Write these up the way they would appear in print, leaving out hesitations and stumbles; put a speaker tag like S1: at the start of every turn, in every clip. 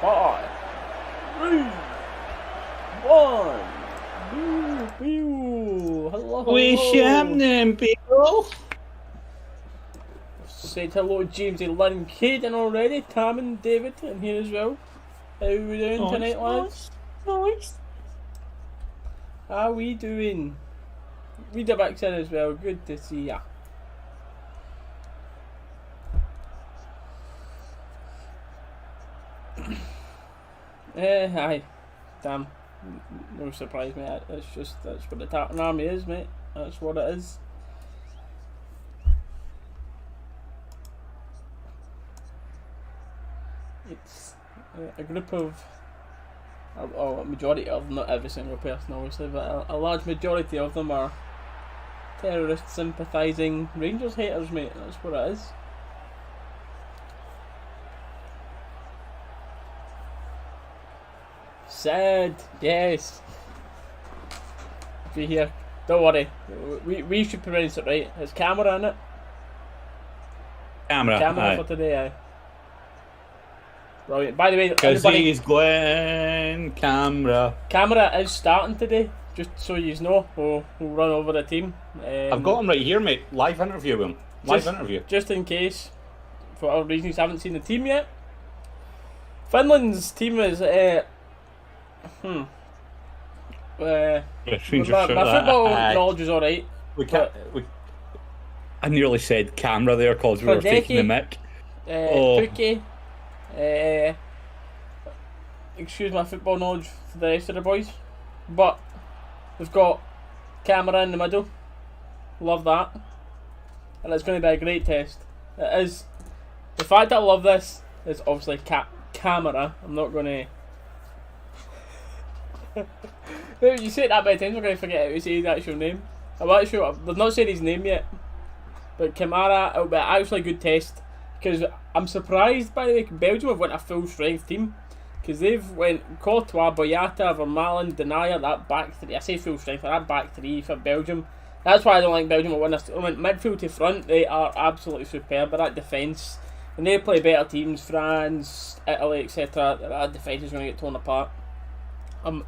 S1: 5, 3, 1. Hello.
S2: What's happening, people?
S1: Said hello to Jamesy, Lynn, Caden already. Tam and David in here as well. How are we doing tonight, lads?
S2: Nice.
S1: How are we doing? Read the back in as well. Good to see ya. Aye. Damn. No surprise, mate. That's what the Tartan Army is, mate. That's what it is. It's a group of, a majority of them, not every single person obviously, but a large majority of them are terrorist sympathising Rangers haters, mate. That's what it is. Sad, yes. Be here. Don't worry. We should pronounce it right. It's Kamara in it. Kamara for today, aye. Brilliant. By the way,
S2: because he's Glenn Kamara.
S1: Kamara is starting today, just so you know. We'll run over the team.
S2: I've got him right here, mate. Live interview with him. Interview.
S1: Just in case, for whatever reason, you haven't seen the team yet. Finland's team is my football knowledge is alright.
S2: I nearly said camera there because we were taking the mic.
S1: Pookie. Excuse my football knowledge for the rest of the boys. But we've got Kamara in the middle. Love that. And it's going to be a great test. It is. The fact that I love this is obviously Kamara. I'm not going to... You say it that many times, we're going to forget how to say his actual name. I'm actually, they've not said his name yet. But Kamara, it'll be actually a good test. Because I'm surprised, by the way, Belgium have went a full strength team. Because they've went Courtois, Boyata, Vermaelen, Denayer, that back three. I say full strength, that back three for Belgium. That's why I don't like Belgium will win this. Midfield to front, they are absolutely superb. But that defence, when they play better teams, France, Italy, etc., that defence is going to get torn apart.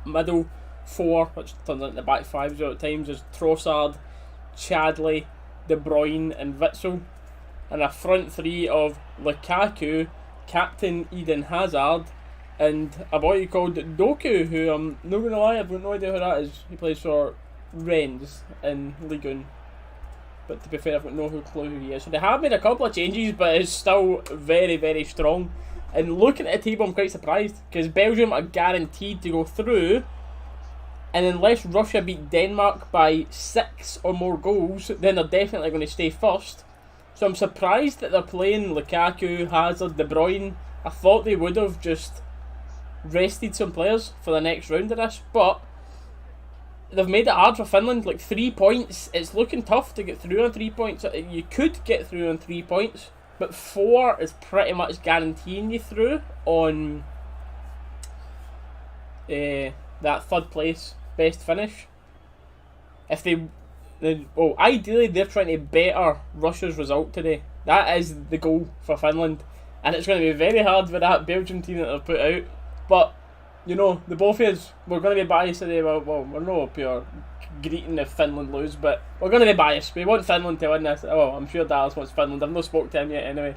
S1: Middle four, which turns into the back five at times, is Trossard, Chadley, De Bruyne, and Witsel. And a front three of Lukaku, Captain Eden Hazard, and a boy called Doku, who I'm not going to lie, I've got no idea who that is. He plays for Rennes in Ligue 1. But to be fair, I've got no clue who he is. So they have made a couple of changes, but it's still very, very strong. And looking at the table, I'm quite surprised, because Belgium are guaranteed to go through, and unless Russia beat Denmark by 6 or more goals, then they're definitely going to stay first. So I'm surprised that they're playing Lukaku, Hazard, De Bruyne. I thought they would have just rested some players for the next round of this, but they've made it hard for Finland. Like 3 points, it's looking tough to get through on 3 points. You could get through on 3 points, but 4 is pretty much guaranteeing you through on that third place best finish. If they ideally they're trying to better Russia's result today. That is the goal for Finland, and it's going to be very hard with that Belgium team that they've put out. But you know, the both of us, we're going to be biased today. Well, we're not pure greeting if Finland lose, but we're going to be biased. We want Finland to win this. Oh, I'm sure Dalus wants Finland. I've not spoke to him yet anyway.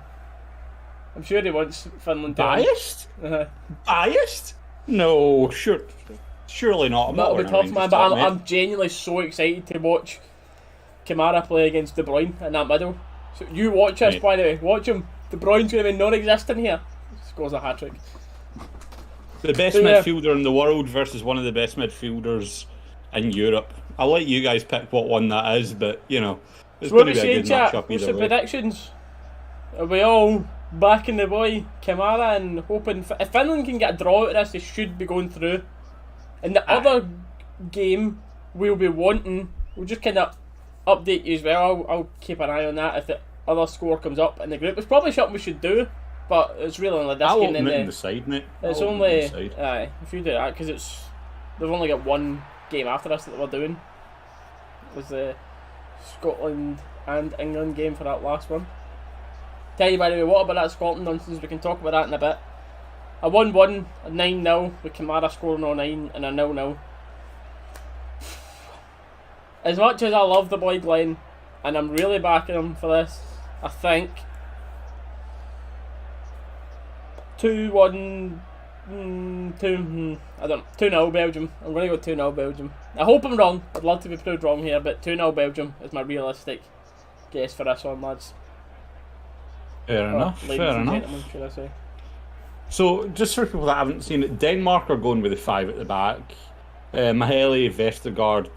S1: I'm sure he wants Finland to
S2: biased? Win. Biased? No, surely not.
S1: That'll be tough, man, but I'm genuinely so excited to watch Kamara play against De Bruyne in that middle. So you watch this, by the way. Watch him. De Bruyne's going to be non-existent here. Scores a hat-trick.
S2: The best midfielder in the world versus one of the best midfielders in Europe. I'll let you guys pick what one that is, but, you know, it's going to be a good match-up either way.
S1: What's the predictions? Are we all backing the boy Kamara and hoping... If Finland can get a draw out of this, they should be going through. In the other game, we'll be wanting... We'll just kind of update you as well. I'll keep an eye on that if the other score comes up in the group. It's probably something we should do, but it's really only this game.
S2: I'll the side, mate.
S1: It's only... Aye, if you do that, because it's... They've only got one game after us that we're doing. It was the Scotland and England game for that last one. Tell you, by the way, what about that Scotland nonsense? We can talk about that in a bit. A 1-1, a 9-0 with Kamara scoring on 9 and a 0-0. As much as I love the boy Glenn, and I'm really backing him for this, I think 2-1, 2-0 Belgium. I'm going to go 2-0 Belgium. I hope I'm wrong. I'd love to be proved wrong here, but 2-0 Belgium is my realistic guess for this one, lads.
S2: Fair enough.
S1: Should I say?
S2: So, just for people that haven't seen it, Denmark are going with the 5 at the back. Maheli, Vestergaard,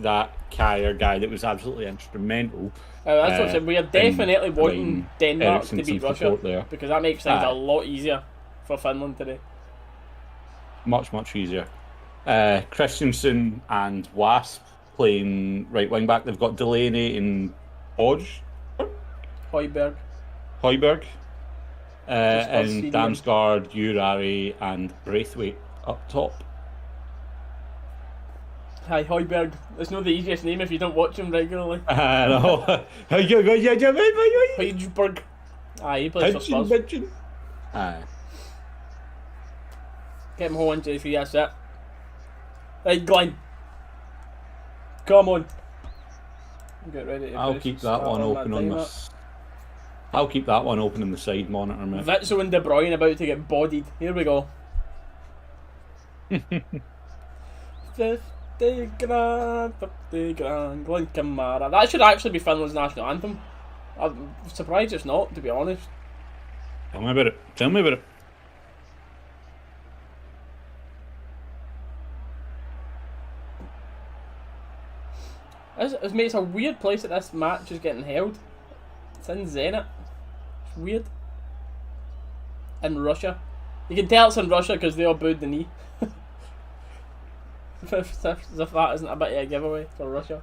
S2: that Kyer guy that was absolutely instrumental.
S1: That's what I said. We are definitely wanting Denmark to beat Russia
S2: there,
S1: because that makes things a lot easier for Finland today.
S2: Much easier. Christensen and Wasp playing right wing back. They've got Delaney and
S1: Højbjerg.
S2: And Damsgaard, Urari and Braithwaite up top.
S1: Hi, Højbjerg. It's not the easiest name if you don't watch him regularly.
S2: I know.
S1: Højbjerg. He plays for Spurs.
S2: Aye.
S1: Get him home into 3, that's it. Right, Glenn. Come on. Get ready to
S2: I'll keep that one open on this. I'll keep that one open in the side monitor, mate.
S1: Vitzel and DeBruyne about to get bodied. Here we go. 50 grand, Glenn Kamara. That should actually be Finland's national anthem. I'm surprised it's not, to be honest.
S2: Tell me about it.
S1: It's a weird place that this match is getting held. It's in Zenit. It's weird. In Russia. You can tell it's in Russia because they all booed the knee. As if that isn't a bit of a giveaway for Russia.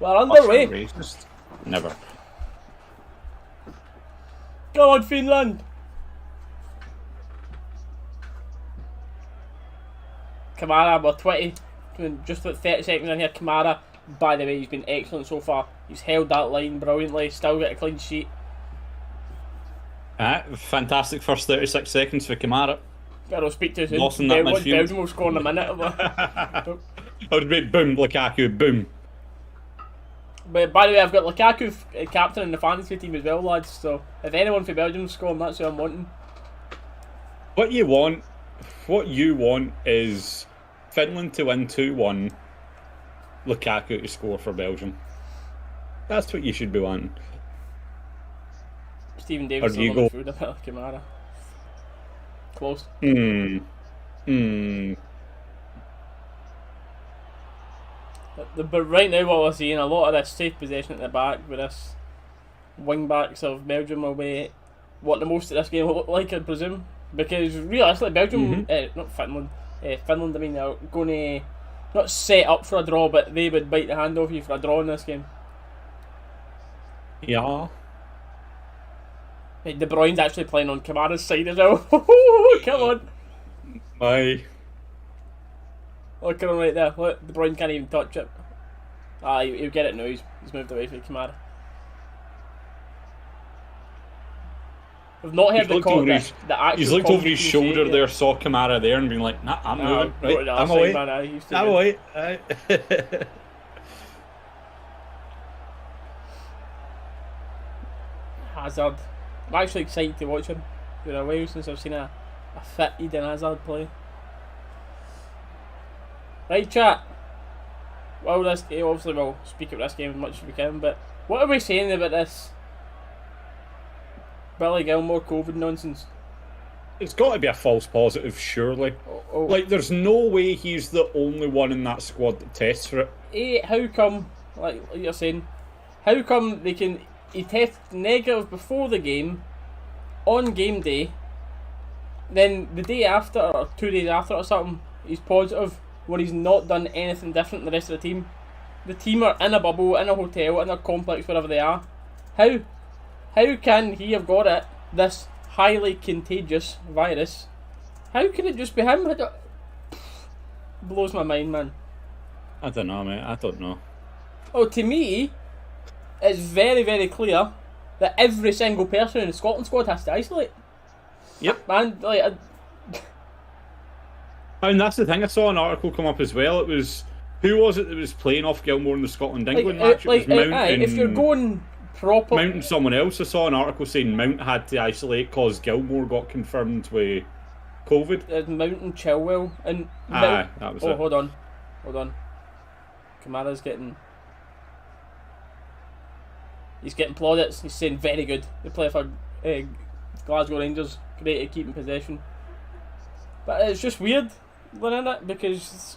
S1: We're underway.
S2: Racist. Never.
S1: Come on, Finland! Kamara, we're 20. Just about 30 seconds in here. Kamara, by the way, he's been excellent so far. He's held that line brilliantly. Still got a clean sheet.
S2: Fantastic first 36 seconds for Kamara.
S1: I don't speak too soon.
S2: Lost in that midfield.
S1: Belgium will score in a minute.
S2: I would rate boom, Lukaku, boom.
S1: But by the way, I've got Lukaku captain in the fantasy team as well, lads. So if anyone for Belgium scoring, that's who I'm wanting.
S2: What you want is Finland to win 2-1, Lukaku to score for Belgium. That's what you should be wanting.
S1: Stephen Davis is on the food a bit like Kamara. Close. But right now what we're seeing, a lot of this safe possession at the back with this wing backs of Belgium will be what the most of this game will look like, I presume. Because realistically Belgium, not Finland, Finland I mean, are going to not set up for a draw, but they would bite the hand off you for a draw in this game.
S2: Yeah.
S1: De Bruyne's actually playing on Kamara's side as well. Come on.
S2: Bye.
S1: Look at him right there. Look, De Bruyne can't even touch it. He'll get it now. He's moved away from Kamara. We've not heard the call.
S2: He's looked over his shoulder there, saw Kamara there, and been like, "Nah, I'm moving. Right, I'm away. I'm away."
S1: Hazard. I'm actually excited to watch him. It's been a while since I've seen a fit Eden Hazard play. Right, chat. Well, this game, obviously we'll speak about this game as much as we can, but what are we saying about this Billy Gilmore COVID nonsense?
S2: It's got to be a false positive, surely. Like, there's no way he's the only one in that squad that tests for it.
S1: How come, like you're saying, how come he tests negative before the game, on game day, then the day after, or 2 days after or something, he's positive when he's not done anything different than the rest of the team? The team are in a bubble, in a hotel, in a complex, wherever they are. How can he have got it, this highly contagious virus? How can it just be him? Blows my mind, man.
S2: I don't know, mate. I don't know.
S1: Oh, to me, it's very, very clear that every single person in the Scotland squad has to isolate.
S2: Yep.
S1: Man, like...
S2: And that's the thing, I saw an article come up as well. It was, who was it that was playing off Gilmore in the Scotland-England match? It was Mount and...
S1: if you're going proper...
S2: Mount and someone else. I saw an article saying Mount had to isolate because Gilmore got confirmed with COVID.
S1: Mount and Chilwell. And
S2: that was it.
S1: Hold on. Kamara's getting... He's getting plaudits. He's saying very good. They play for Glasgow Rangers. Great at keeping possession. But it's just weird, isn't it? Because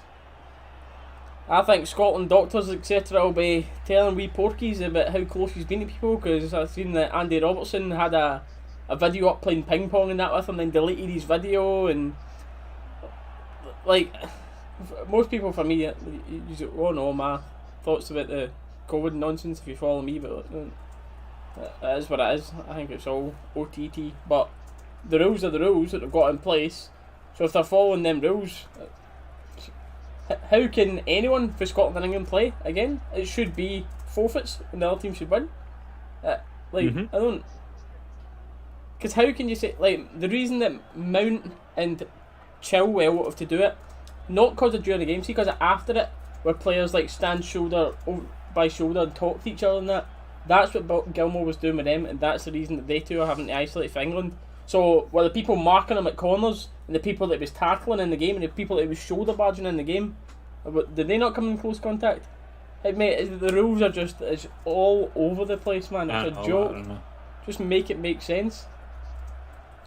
S1: I think Scotland doctors, etc., will be telling wee porkies about how close he's been to people. Because I've seen that Andy Robertson had a video up playing ping pong and that with him, then deleted his video. And like most people, for me, you all know my thoughts about the COVID nonsense if you follow me, but it is what it is. I think it's all OTT, but the rules are the rules that they've got in place. So if they're following them rules, how can anyone for Scotland and England play again? It should be forfeits and the other team should win. I don't... Because how can you say... Like, the reason that Mount and Chilwell have to do it, not because of during the game, see, because after it, where players like stand shoulder by shoulder and talk to each other and that's what Gilmore was doing with them, and that's the reason that they two are having to isolate for England. So were the people marking him at corners, and the people that he was tackling in the game, and the people that he was shoulder barging in the game, did they not come in close contact? Hey, mate, the rules are just, it's all over the place, man. It's a joke. Just make it make sense.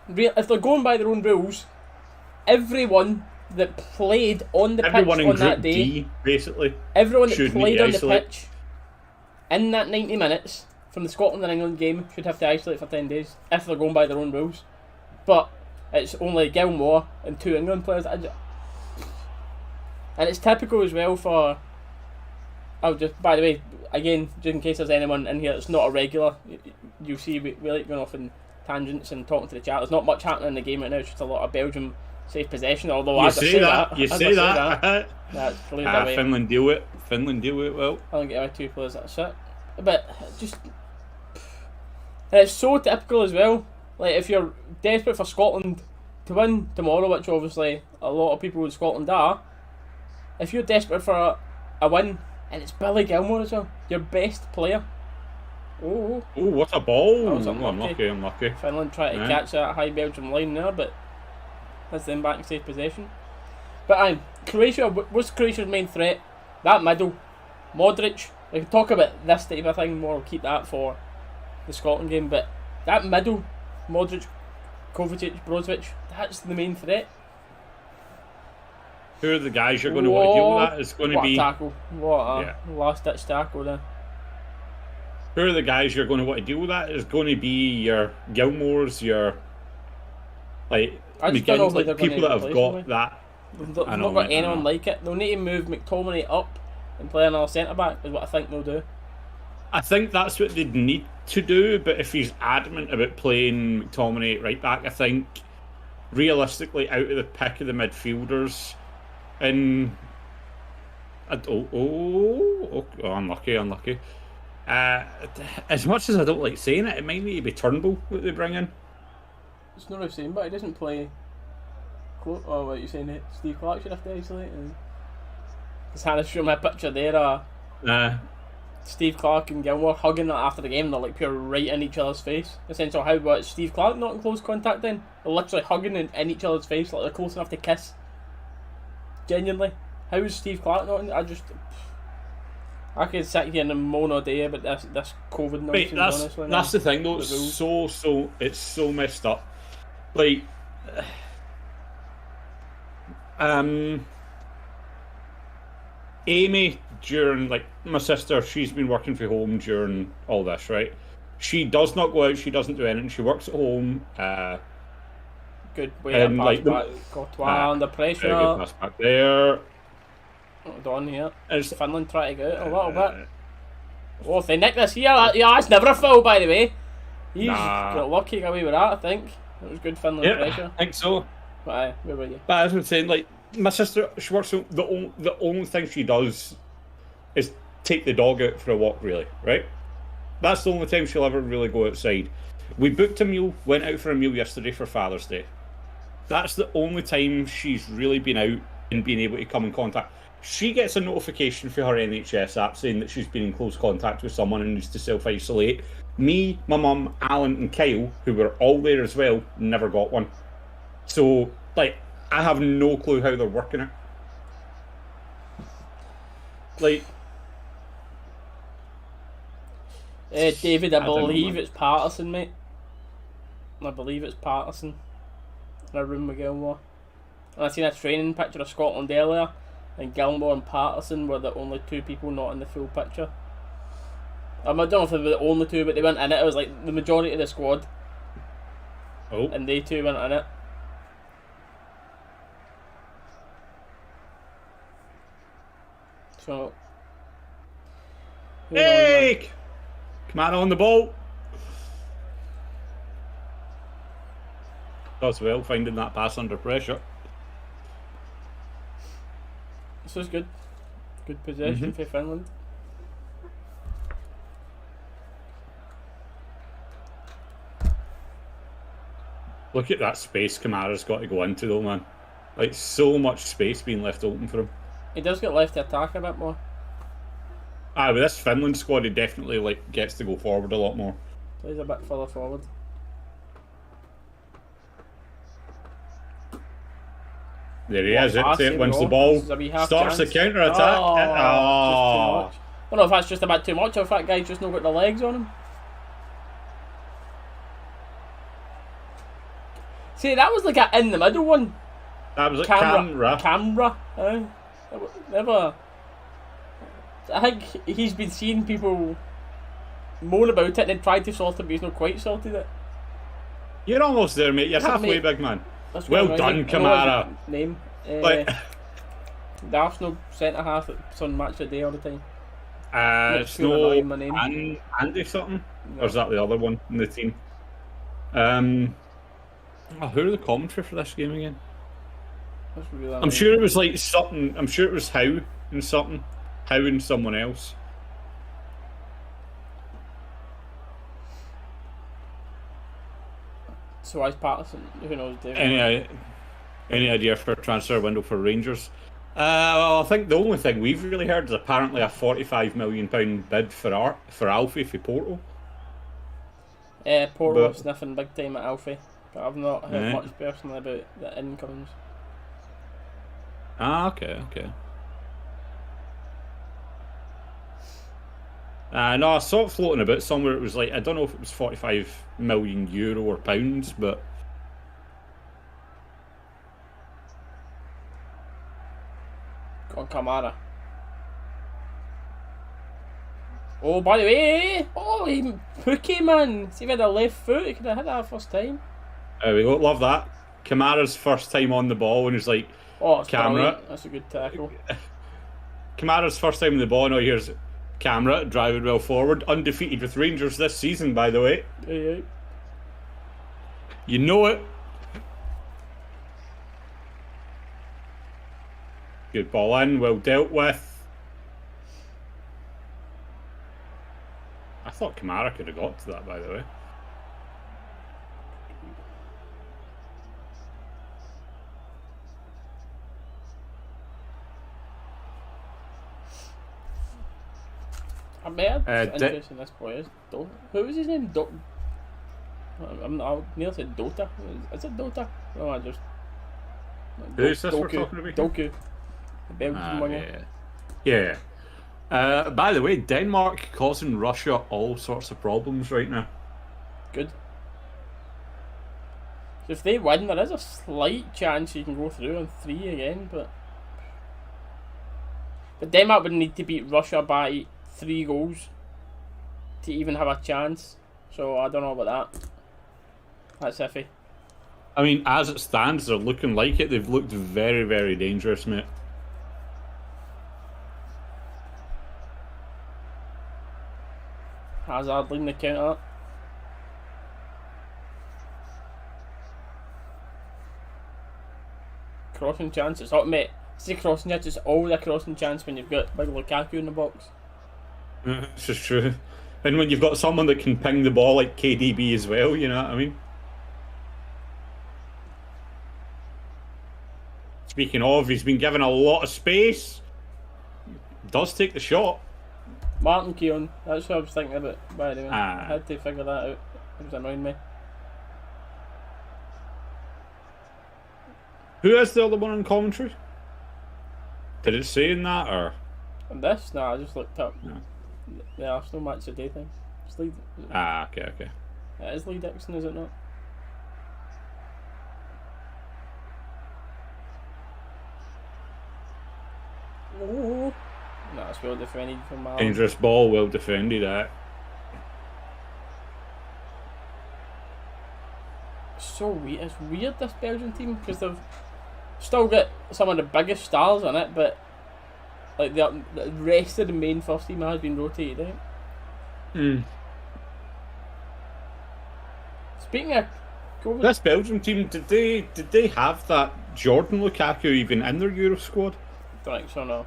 S1: If they're going by their own rules, everyone that played on the pitch on that day, D,
S2: basically,
S1: everyone that played on the pitch in that 90 minutes from the Scotland and England game should have to isolate for 10 days if they're going by their own rules. But it's only Gilmore and 2 England players. And it's typical as well for... by the way, again, just in case there's anyone in here that's not a regular, you'll see we like going off in tangents and talking to the chat. There's not much happening in the game right now. It's just a lot of Belgium safe possession. Although
S2: you say that.
S1: That's away.
S2: Finland deal it. Well.
S1: I don't get away 2 players. That's it. But just, and it's so typical as well. Like if you're desperate for Scotland to win tomorrow, which obviously a lot of people in Scotland are, if you're desperate for a win, and it's Billy Gilmore as well, your best player. Oh,
S2: what a ball!
S1: That was unlucky. Finland tried to catch that high Belgium line there, but that's them back in safe possession. But Croatia, what's Croatia's main threat? That middle, Modric. We can talk about this type of thing more. We'll keep that for the Scotland game. But that middle, Modric, Kovacic, Brozovic, that's the main threat.
S2: Who are the guys you're going to want to deal with that? It's going to be...
S1: tackle. What a last-ditch tackle there.
S2: Who are the guys you're going to want to deal with that? It's going to be your Gilmores, your... Like, McGinnis, like people that have got that...
S1: They've not got anyone like it. They'll need to move McTominay up and play another centre-back is what I think they'll do.
S2: I think that's what they'd need to do, but if he's adamant about playing McTominay at right back, I think realistically out of the pick of the midfielders, and unlucky. As much as I don't like saying it, it might need to be Turnbull that they bring in.
S1: It's not the same, but he doesn't play. Oh, what are you saying? Steve Clark should have to isolate. Just had to show my picture there. Steve Clark and Gilmore hugging after the game. They're like pure right in each other's face. Essentially, how about Steve Clark not in close contact then? They're literally hugging in each other's face, like they're close enough to kiss. Genuinely, how is Steve Clark not in? I could sit here and moan all day about this COVID nonsense. Honestly,
S2: that's the thing though. It's so messed up. Like, Amy, during, like, my sister, she's been working from home during all this, right? She does not go out, she doesn't do anything, she works at home.
S1: Good way to pass back. Courtois under pressure.
S2: Good pass back there.
S1: Hold on here. Is Finland trying to go out a little bit? Oh, if they nick this here, that's never a foul, by the way. He's got lucky to get away with that, I think. It was good Finland pressure.
S2: I think so.
S1: But where were you?
S2: But as I was saying, like, my sister, she works. The only thing she does is take the dog out for a walk. Really, right? That's the only time she'll ever really go outside. We booked a meal, went out for a meal yesterday for Father's Day. That's the only time she's really been out and been able to come in contact. She gets a notification for her NHS app saying that she's been in close contact with someone and needs to self-isolate. Me, my mum, Alan and Kyle, who were all there as well, never got one. So, like, I have no clue how they're working it. Like...
S1: David, I believe it's Patterson, mate. I believe it's Patterson. In a room with Gilmore. And I seen a training picture of Scotland earlier, and Gilmore and Patterson were the only two people not in the full picture. I don't know if they were the only two, but they weren't in it. It was like the majority of the squad.
S2: Oh.
S1: And they two weren't in it. So.
S2: Hey! Kamara on the ball. Does well finding that pass under pressure.
S1: This was good. Good possession for Finland.
S2: Look at that space Kamara's got to go into though, man. Like, so much space being left open for him.
S1: He does get left to attack a bit more.
S2: With this Finland squad, he definitely like gets to go forward a lot more.
S1: He's a bit further forward.
S2: There he is, it wins the ball, starts the counter-attack.
S1: Oh. I don't know if that's just a bit too much, or if that guy's just not got the legs on him. See, that was like an in the middle one.
S2: That was like Kamara.
S1: Never. I think he's been seeing people moan about it and then tried to sort it, but he's not quite sorted it.
S2: You're almost there, mate. You're halfway, big man. Well done, Kamara.
S1: Name.
S2: Like,
S1: the Arsenal centre half that's on Match of the Day all the time.
S2: It's no Andy something? No. Or is that the other one in the team? Who are the commentary for this game again?
S1: Really
S2: I'm sure it was like something. I'm sure it was Howe and something. Howe and someone else.
S1: So why's Patterson? Who knows, David?
S2: Any idea for a transfer window for Rangers? Well, I think the only thing we've really heard is apparently a £45 million bid for Alfie for Porto.
S1: Porto sniffing big time at Alfie, but I've not heard much personally about the incomes.
S2: Okay. No, I saw it floating about somewhere. It was like, I don't know if it was €45 million or pounds, but
S1: on Kamara. Oh, by the way, he hooky, man. See if he had a left foot, he could have hit that first time.
S2: We love that. Kamara's first time on the ball, and he's like,
S1: Kamara. That's a good tackle.
S2: Kamara's first time on the ball, now here's Kamara driving well forward, undefeated with Rangers this season, by the way.
S1: Yeah.
S2: You know it. Good ball in, well dealt with. I thought Kamara could have got to that, by the way.
S1: I'm interested in this boy. Who was his name? I nearly said Dota. Is it Dota? No, I just.
S2: Who's this we're talking about?
S1: Doku. The Belgian one.
S2: Yeah. By the way, Denmark causing Russia all sorts of problems right now.
S1: Good. So if they win, there is a slight chance you can go through on 3 again, but Denmark would need to beat Russia by 3 goals to even have a chance. So I don't know about that. That's iffy.
S2: I mean, as it stands, they're looking like it. They've looked very, very dangerous, mate.
S1: Hazard leading the counter. Crossing chance. It's not, mate. It's the crossing chance. It's always a crossing chance when you've got big Lukaku in the box.
S2: This is true. And when you've got someone that can ping the ball like KDB as well, you know what I mean? Speaking of, he's been given a lot of space. Does take the shot.
S1: Martin Keown, that's what I was thinking about, by the way.
S2: Ah.
S1: I had to figure that out. It was annoying me.
S2: Who is the other one on commentary? Did it say in that, or?
S1: And this? Nah, I just looked up.
S2: No.
S1: The Arsenal match of the day thing. It's Lee,
S2: Okay.
S1: it is Lee Dixon, is it not? Oh. No, it's well defended from Marlon.
S2: Dangerous ball, well defended,
S1: So weird. It's weird, this Belgian team, because they've still got some of the biggest stars in it, but like the rest of the main first team has been rotated out. Speaking of COVID,
S2: This Belgium team, did they have that Jordan Lukaku even in their Euro squad?
S1: don't think so, no.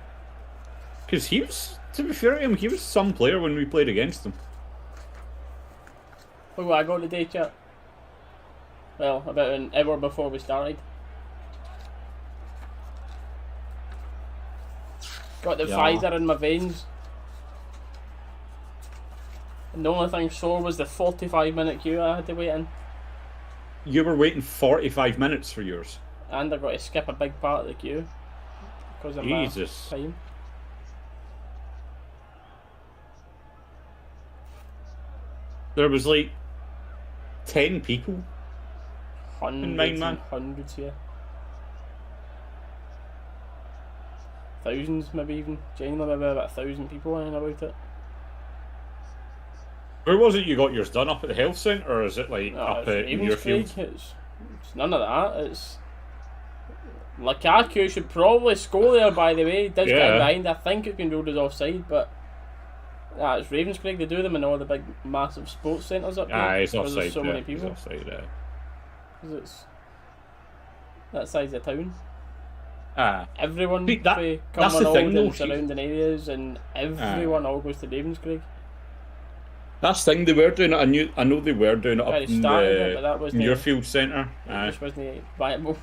S2: Because he was, to be fair to him, he was some player when we played against him.
S1: Look what I got today, chat. Well, about an hour before we started. Got the Pfizer in my veins. And the only thing sore was the 45-minute queue I had to wait in.
S2: You were waiting 45 minutes for yours.
S1: And I got to skip a big part of the queue. Because of
S2: Jesus.
S1: my time.
S2: There was like 10 people.
S1: Hundreds
S2: man.
S1: and hundreds, yeah. Thousands, maybe even. Genuinely, maybe about 1,000 people in about it.
S2: Where was it you got yours done? Up at the health centre, or is it like
S1: No,
S2: up
S1: it's
S2: at Muirfield?
S1: it's none of that. It's Lukaku should probably score there, by the way. He does get behind. I think it's been ruled as offside, but it's Ravenscraig. They do them in all the big, massive sports centres up there.
S2: It's
S1: because
S2: offside.
S1: there's so many people.
S2: It's offside,
S1: Because it's that size of town.
S2: Ah.
S1: Everyone
S2: See,
S1: from
S2: that's the thing,
S1: Cumbernauld
S2: though,
S1: and surrounding areas, and everyone all goes to Ravenscraig.
S2: That's the thing, they were doing it. I know they were doing it up
S1: They
S2: in
S1: started it, but that
S2: the
S1: wasn't
S2: Muirfield Centre.
S1: It just wasn't viable.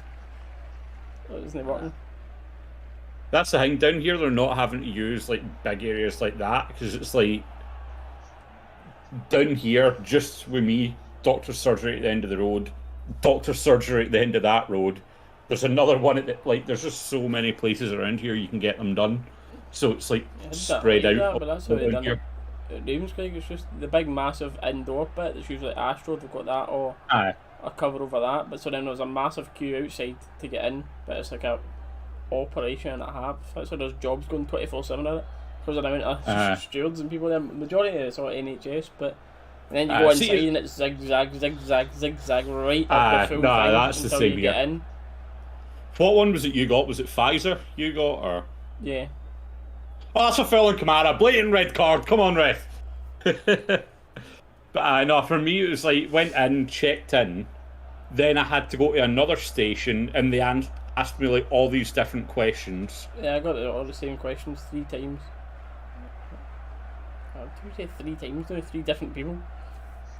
S1: It wasn't working.
S2: That's the thing. Down here, they're not having to use like big areas like that because it's like down here, just with me, doctor's surgery at the end of the road, doctor's surgery at the end of that road. There's another one at the, like. There's just so many places around here you can get them done. So it's like spread out.
S1: But that's how they done it. At Ravenscraig, it's just the big, massive indoor bit. It's usually Astro. They've got that or a cover over that. But so then there's a massive queue outside to get in. But it's like a operation and a half. That's why there's jobs going 24/7 at it. Because of the amount of stewards and people there. Majority is sort of NHS, but and then you go inside and it's zigzag right up the full thing
S2: that's
S1: until
S2: the same
S1: you get in.
S2: What one was it you got? Was it Pfizer you got or?
S1: Yeah.
S2: Oh, that's a foul on Kamara. Blatant red card. Come on, ref. But no, for me, it was like, went in, checked in, then I had to go to another station, and they asked me like all these different questions.
S1: Yeah, I got all the same questions 3 times. Did we say 3 times now? 3 different people.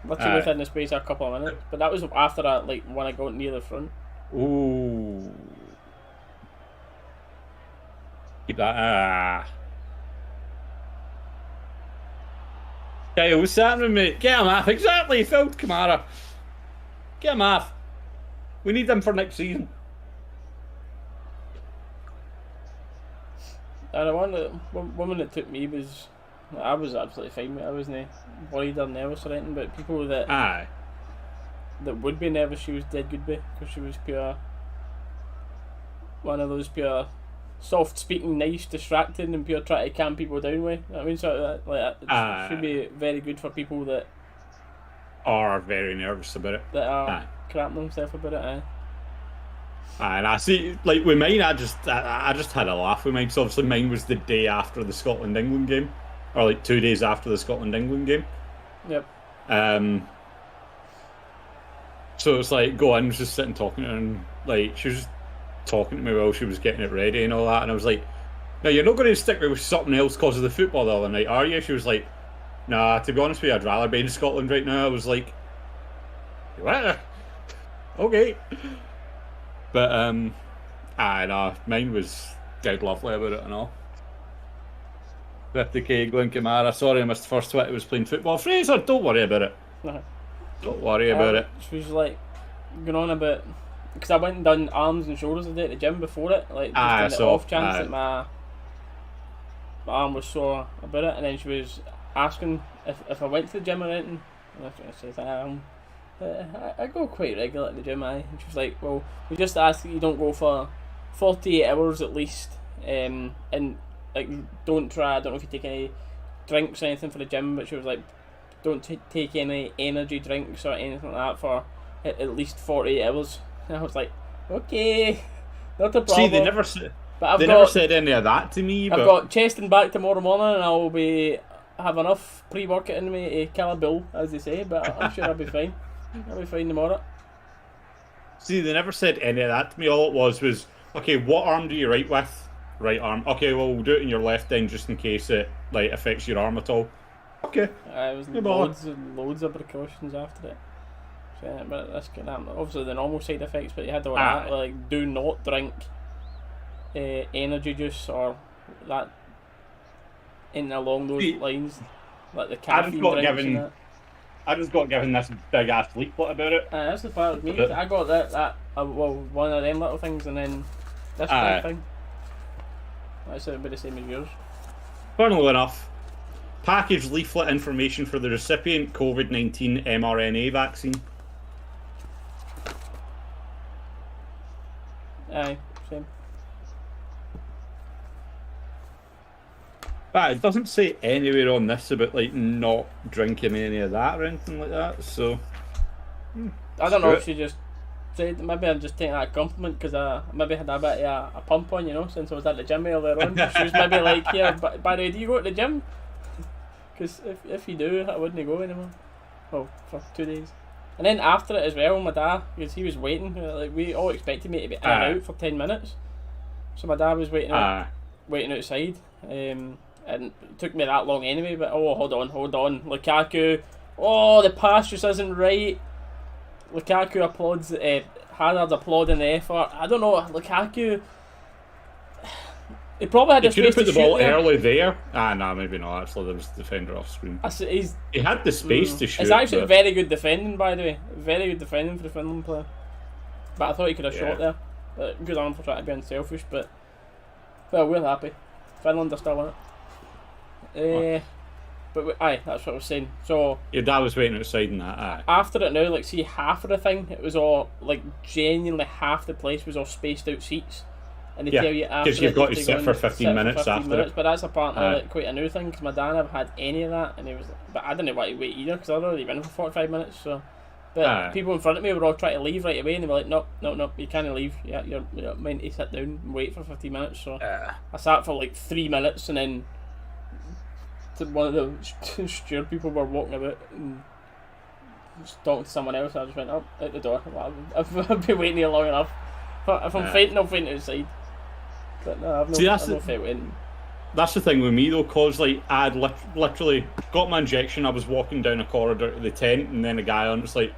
S1: Literally within the space of a couple of minutes. But that was after that, like, when I got near the front.
S2: Ooh. Keep that. Okay, what's happening, mate? Get him off. Exactly, filled Kamara. Get him off. We need them for next season.
S1: And the woman that took me was, I was absolutely fine with it. I wasn't worried or nervous or anything, but people that would be nervous, she was dead good with, because she was pure, one of those pure soft speaking, nice, distracting, and pure try to calm people down with. I mean, so it should be very good for people that
S2: are very nervous about it.
S1: That are crapping themselves about it.
S2: And I see, like with mine, I just had a laugh with mine. So obviously mine was the day after the Scotland-England game, or like 2 days after the Scotland-England game.
S1: Yep.
S2: So it's like, go in, just sitting talking to her, and like she was just talking to me while she was getting it ready and all that, and I was like, "Now you're not going to stick with something else because of the football the other night, are you?" She was like, Nah, to be honest with you, I'd rather be in Scotland right now. I was like, what? Okay. But, nah, mine was dead lovely about it and all. 50k Glenn Kamara. Sorry, I missed the first tweet. I was playing football. Fraser, don't worry about it. Don't worry about it.
S1: She was like going on about, because I went and done arms and shoulders a day at the gym before it, like just on the off chance that my arm was sore about it, and then she was asking if I went to the gym or anything, and I said I go quite regular at the gym, and she was like, well, we just ask that you don't go for 48 hours at least, and like don't try, I don't know if you take any drinks or anything for the gym, but she was like, don't take any energy drinks or anything like that for at least 48 hours. And I was like, okay, not a problem.
S2: See, they never said any of that to me.
S1: I've got chest and back tomorrow morning, and I'll have enough pre-workout in me to kill a bull, as they say. But I'm sure I'll be fine. I'll be fine tomorrow.
S2: See, they never said any of that to me. All it was, okay, what arm do you write with? Right arm. Okay, well, we'll do it in your left then, just in case it like affects your arm at all. Okay.
S1: It was loads of precautions after it. So, but that's good. Obviously the normal side effects, but you had all that, like do not drink energy juice or that in along those lines, like the caffeine drinks.
S2: I just got given this big ass leaflet about it.
S1: That's the part of me. I got that one of them little things, and then this big thing. That's about the same as yours.
S2: Funnily enough, package leaflet information for the recipient COVID-19 mRNA vaccine.
S1: Aye, same.
S2: But it doesn't say anywhere on this about like not drinking any of that or anything like that. So
S1: I don't know if she just said, maybe I'm just taking that a compliment because I maybe had a bit of a pump on, since I was at the gym earlier on. She was maybe like, yeah, by the way, do you go to the gym? Because if you do, I wouldn't go anymore. Well, for 2 days. And then after it as well, my dad, because he was waiting, like we all expected me to be in and out for 10 minutes. So my dad was waiting outside. And it took me that long anyway, but hold on. Lukaku, the pass just isn't right. Lukaku applauds, Hazard's applauding the effort. I don't know, Lukaku, he probably had the space to shoot. He could have put the ball
S2: early there. Nah, maybe not. Actually, there was the defender off screen. He had the space to shoot.
S1: It's actually very good defending, by the way. Very good defending for the Finland player. But I thought he could have shot there. Good on him for trying to be unselfish, but well, we're happy. Finland are still in it. But that's what I was saying. So
S2: your dad was waiting outside and that.
S1: After it now, like see half of the thing, it was all like genuinely half the place was all spaced out seats. And they tell you after
S2: because you've got to sit for 15 minutes after it.
S1: But that's apparently like quite a new thing because my dad never had any of that, and he was. But I didn't want to wait either because I'd already been for 45 minutes. So, but people in front of me were all trying to leave right away, and they were like, "No, you can't leave. Yeah, you're meant to sit down and wait for 15 minutes." So I sat for like 3 minutes, and then one of the steward people were walking about and talking to someone else. I just went up out the door. I've been waiting here long enough. If I'm fainting, I'll faint outside. But no, I've no felt in.
S2: That's the thing with me though, cause like I'd literally got my injection. I was walking down a corridor to the tent, and then a guy on it's like,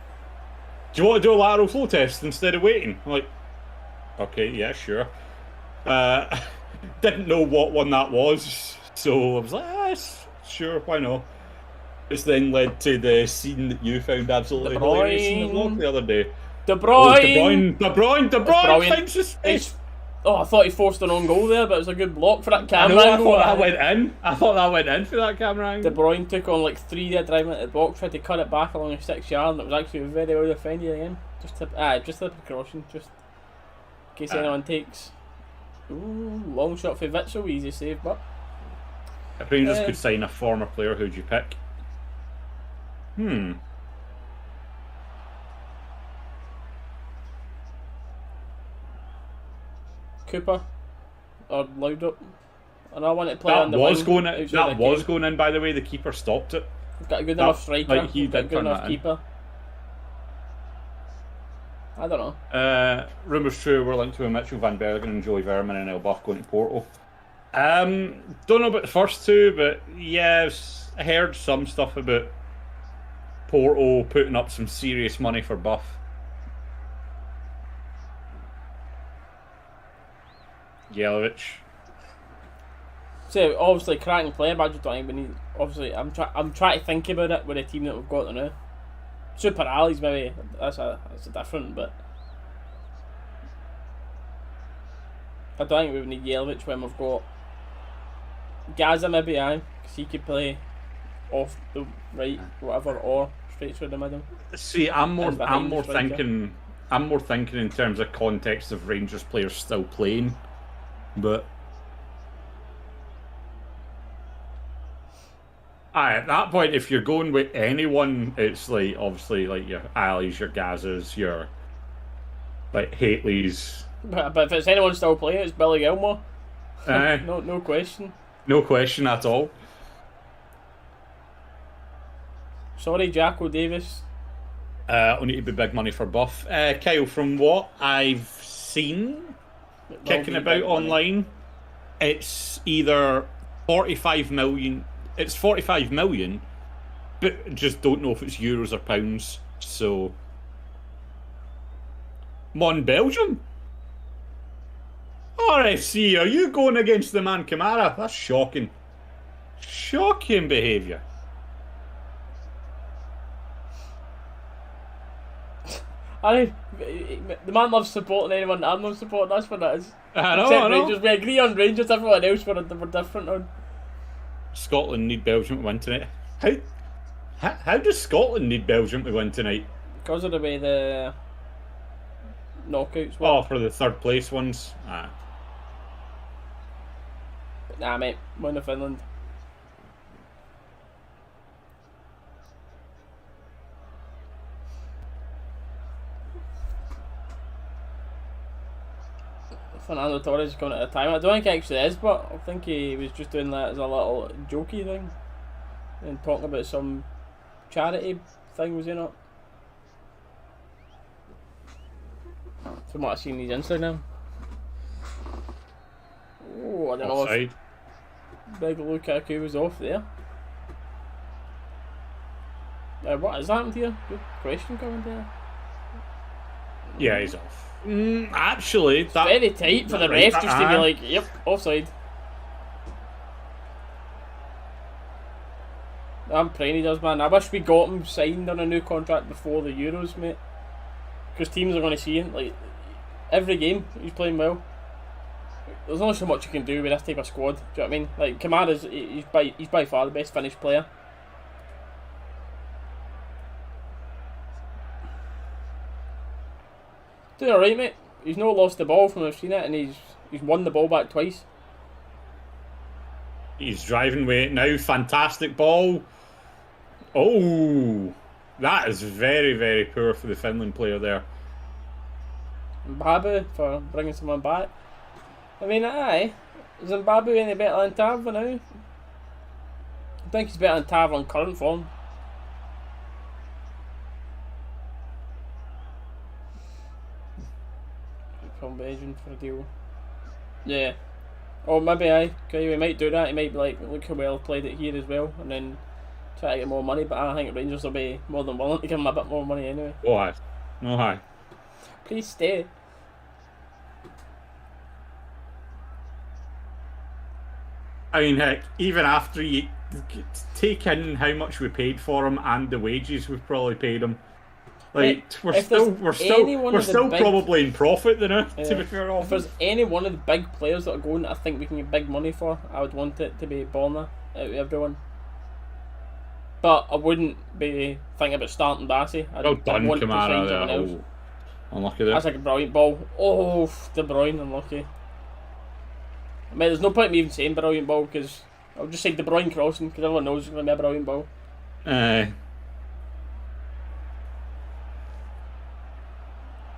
S2: "Do you want to do a lateral flow test instead of waiting?" I'm like, "Okay, yeah, sure." Didn't know what one that was, so I was like, "Sure, why not?" It's then led to the scene that you found absolutely hilarious in the vlog the other day.
S1: De
S2: Bruyne finds the space.
S1: I thought he forced an own goal there, but it was a good block for that camera
S2: angle. I thought that went in for that camera angle.
S1: De Bruyne took on like 3 there driving into the box, tried to cut it back along the 6 yard, and it was actually very well defended again. Just a precaution, just in case anyone takes. Long shot for Witsel, easy save, but.
S2: If Rangers could sign a former player, who'd you pick?
S1: Cooper or Loudop. And I want to play on the
S2: wing. That was going in, by the way. The keeper stopped it.
S1: We've got a good enough striker.
S2: Like he did
S1: good enough keeper. I don't
S2: know. Rumours true, we're linked to Mitchell van Bergen and Joey Verman and El Buff going to Porto. Don't know about the first two, but yes, heard some stuff about Porto putting up some serious money for Buff. Yelovich.
S1: So obviously cracking player, but I just don't think we need. Obviously, I'm trying to think about it with the team that we've got now. Super Ali's maybe that's a different, but I don't think we would need Yelovich when we've got Gaza maybe, because he could play off the right, whatever, or straight through the middle.
S2: See, I'm more thinking in terms of context of Rangers players still playing, but at that point, if you're going with anyone, it's like obviously like your Ali's, your Gazas, your like Hateley's.
S1: But if it's anyone still playing, it's Billy Gilmore. No question.
S2: No question at all.
S1: Sorry, Jacko Davis.
S2: Only to be big money for Buff. Kyle, from what I've seen kicking about online, it's either 45 million. It's 45 million, but just don't know if it's euros or pounds. So, Mon Belgium. RFC, are you going against the man Kamara? That's shocking. Shocking behaviour.
S1: The man loves supporting anyone that I'm not supporting, that's what it is.
S2: I know,
S1: Except
S2: I know.
S1: Rangers, we agree on Rangers, everyone else we're different on.
S2: Scotland need Belgium to win tonight. How does Scotland need Belgium to win tonight?
S1: Because of the way the knockouts work.
S2: Oh, for the third place ones?
S1: Nah, mate, win to Finland. Fernando Torres is coming at a time. I don't think he actually is, but I think he was just doing that as a little jokey thing. And talking about some charity thing, was he not? From what I've seen his Instagram. Oh, I don't know if Big Lukaku was off there. What is happened here? Good question coming there.
S2: Yeah, he's off. Actually,
S1: it's very tight for the ref just to be like, yep, offside. I'm praying he does, man. I wish we got him signed on a new contract before the Euros, mate. Because teams are going to see him. Like, every game, he's playing well. There's only so much you can do with this type of squad. Do you know what I mean? Like, Kamara's, he's by far the best Finnish player. Doing alright, mate. He's not lost the ball from I've seen it, and he's won the ball back twice.
S2: He's driving with it now. Fantastic ball. Oh, that is very, very poor for the Finland player there.
S1: Mbabu for bringing someone back. I mean, aye. Is Mbabu any better than Tava now? I think he's better than Tava on current form. From Belgium for a deal. Yeah. Or maybe okay, we might do that. He might be like, look how well I played it here as well, and then try to get more money. But I think Rangers will be more than willing to give him a bit more money anyway.
S2: Oh, hi. No, hi.
S1: Please stay.
S2: I mean, heck, even after you take in how much we paid for him and the wages we've probably paid him, like we're still probably in profit now. To be fair,
S1: if there's any one of the big players that are going that I think we can get big money for, I would want it to be Borna out of everyone. But I wouldn't be thinking about starting Bassey.
S2: Well done, Kamara. There. Unlucky there.
S1: That's like a brilliant ball. Oh, DeBruyne, unlucky. I mean, there's no point in me even saying brilliant ball because I'll just say De Bruyne crossing because everyone knows it's going to be a brilliant ball.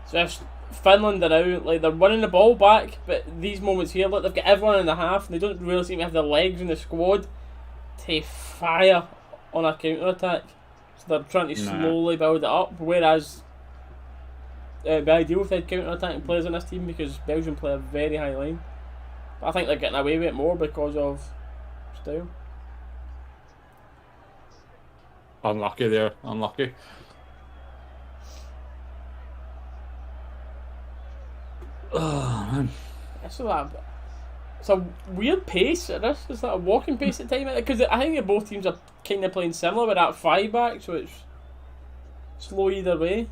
S1: So if Finland are out, like they're winning the ball back, but these moments here, look, they've got everyone in the half and they don't really seem to have the legs in the squad to fire on a counter attack. So they're trying to slowly build it up. Whereas it'd be ideal if they had counter attacking players on this team because Belgium play a very high line. But I think they're getting away with it more because of style.
S2: Unlucky there. Unlucky. Oh, man.
S1: It's a weird pace at this. It's like a walking pace at time. Because I think that both teams are kind of playing similar with that 5 back, so it's slow either way.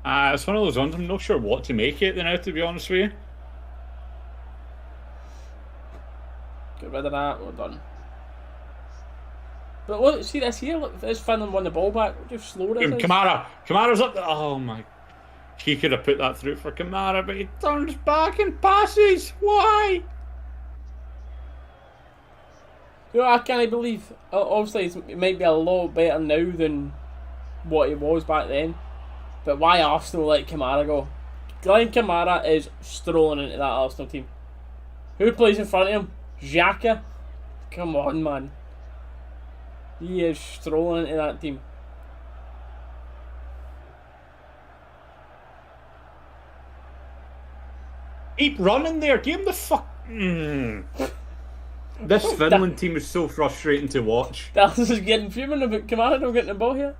S2: It's one of those ones I'm not sure what to make it now, to be honest with you.
S1: Get rid of that, we're done. But look, see this here, look, this Finland won the ball back. Look how slow this is.
S2: Kamara's up there. Oh my. He could have put that through for Kamara, but he turns back and passes. Why?
S1: You know, I can't believe. Obviously, it might be a lot better now than what it was back then. But why Arsenal let Kamara go? Glenn Kamara is strolling into that Arsenal team. Who plays in front of him? Xhaka? Come on, man. He is strolling into that team.
S2: Keep running there. Give him the fuck. This Finland team is so frustrating to watch.
S1: Dalus is getting fuming about Kamara not getting the ball here.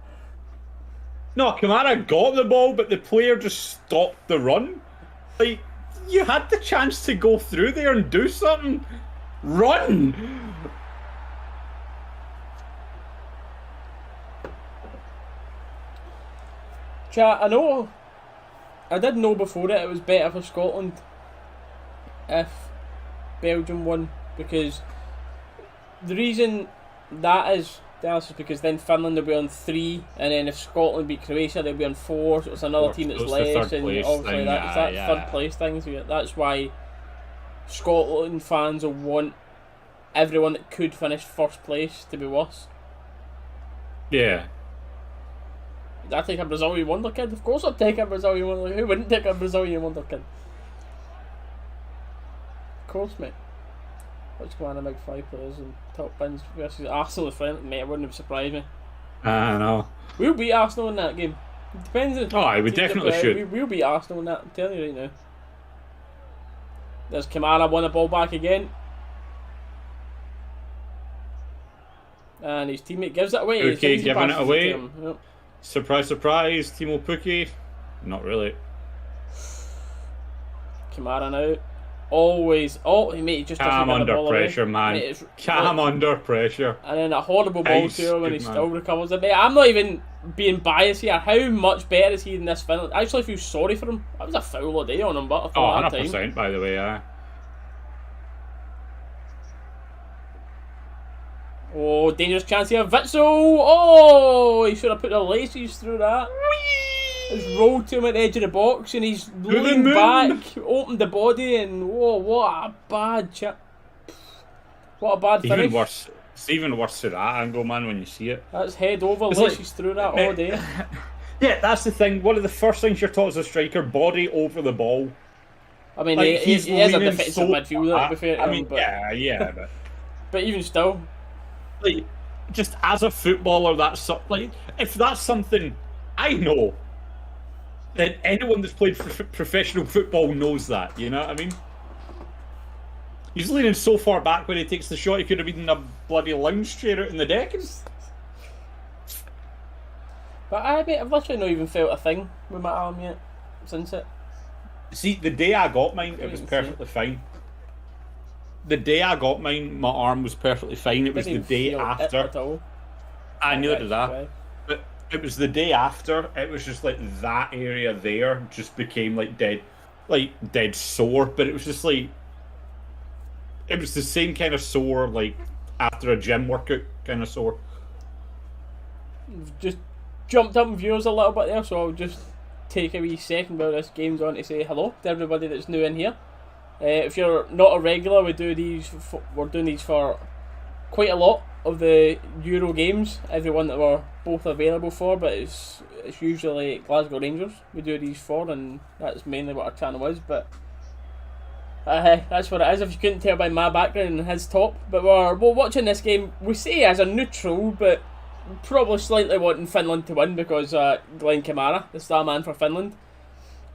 S2: No, Kamara got the ball, but the player just stopped the run. Like, you had the chance to go through there and do something. Run!
S1: Chat, I did know before it was better for Scotland if Belgium won, because the reason that is because then Finland will be on 3, and then if Scotland beat Croatia they'll be on 4, so it's another team that's less, and obviously that's that third place thing, so that's why Scotland fans will want everyone that could finish first place to be worse.
S2: Yeah.
S1: Did I take a Brazilian wonder kid? Of course I'd take a Brazilian wonder kid. Who wouldn't take a Brazilian wonder kid? Of course, mate. What's going on, big 5 players and top bins versus Arsenal and Finland, mate, it wouldn't have surprised me.
S2: I know.
S1: We'll beat Arsenal in that game. It depends on
S2: we definitely should.
S1: We'll beat Arsenal in that, I'm telling you right now. There's Kamara, won the ball back again. And his teammate gives it away.
S2: Okay, giving it away.
S1: Yep.
S2: Surprise, surprise, Timo Pukki. Not really.
S1: Kamara now. Always, mate, he just doesn't get the ball
S2: pressure,
S1: away.
S2: man.
S1: Mate,
S2: Under pressure.
S1: And then a horrible ball to him, and he still recovers it. Mate, I'm not even being biased here. How much better is he than this Finland? I actually feel sorry for him. That was a foul all day on him, but I thought
S2: 100%, by the way, yeah.
S1: Oh, dangerous chance here. Witsel! Oh, he should have put the laces through that. It's rolled to him at the edge of the box, and he's leaning back, opened the body, and whoa, what a bad chip. What a bad finish.
S2: Even worse. It's even worse to that angle, man, when you see it.
S1: That's head over, laces through that all day.
S2: Yeah, that's the thing. One of the first things you're taught as a striker, body over the ball.
S1: I mean, like, he is a defensive midfielder, to be fair to him, but...
S2: yeah, but...
S1: But even still...
S2: Like, just as a footballer, if that's something I know, then anyone that's played professional football knows that, you know what I mean? He's leaning so far back when he takes the shot, he could have been in a bloody lounge chair out in the deck.
S1: But I've literally not even felt a thing with my arm yet, since it.
S2: See, the day I got mine, it was perfectly fine. The day I got mine, my arm was perfectly fine. It was the day after. I knew it was that. But it was the day after. It was just like that area there just became like dead sore. But it was just like, it was the same kind of sore like after a gym workout kind of sore.
S1: Just jumped up in viewers a little bit there, so I'll just take a wee second while this game's on to say hello to everybody that's new in here. If you're not a regular, we're doing these for quite a lot of the Euro games, everyone that we're both available for, but it's usually Glasgow Rangers we do these for, and that's mainly what our channel is, but that's what it is, if you couldn't tell by my background and his top. But we're watching this game, we say as a neutral, but probably slightly wanting Finland to win because Glenn Kamara, the star man for Finland.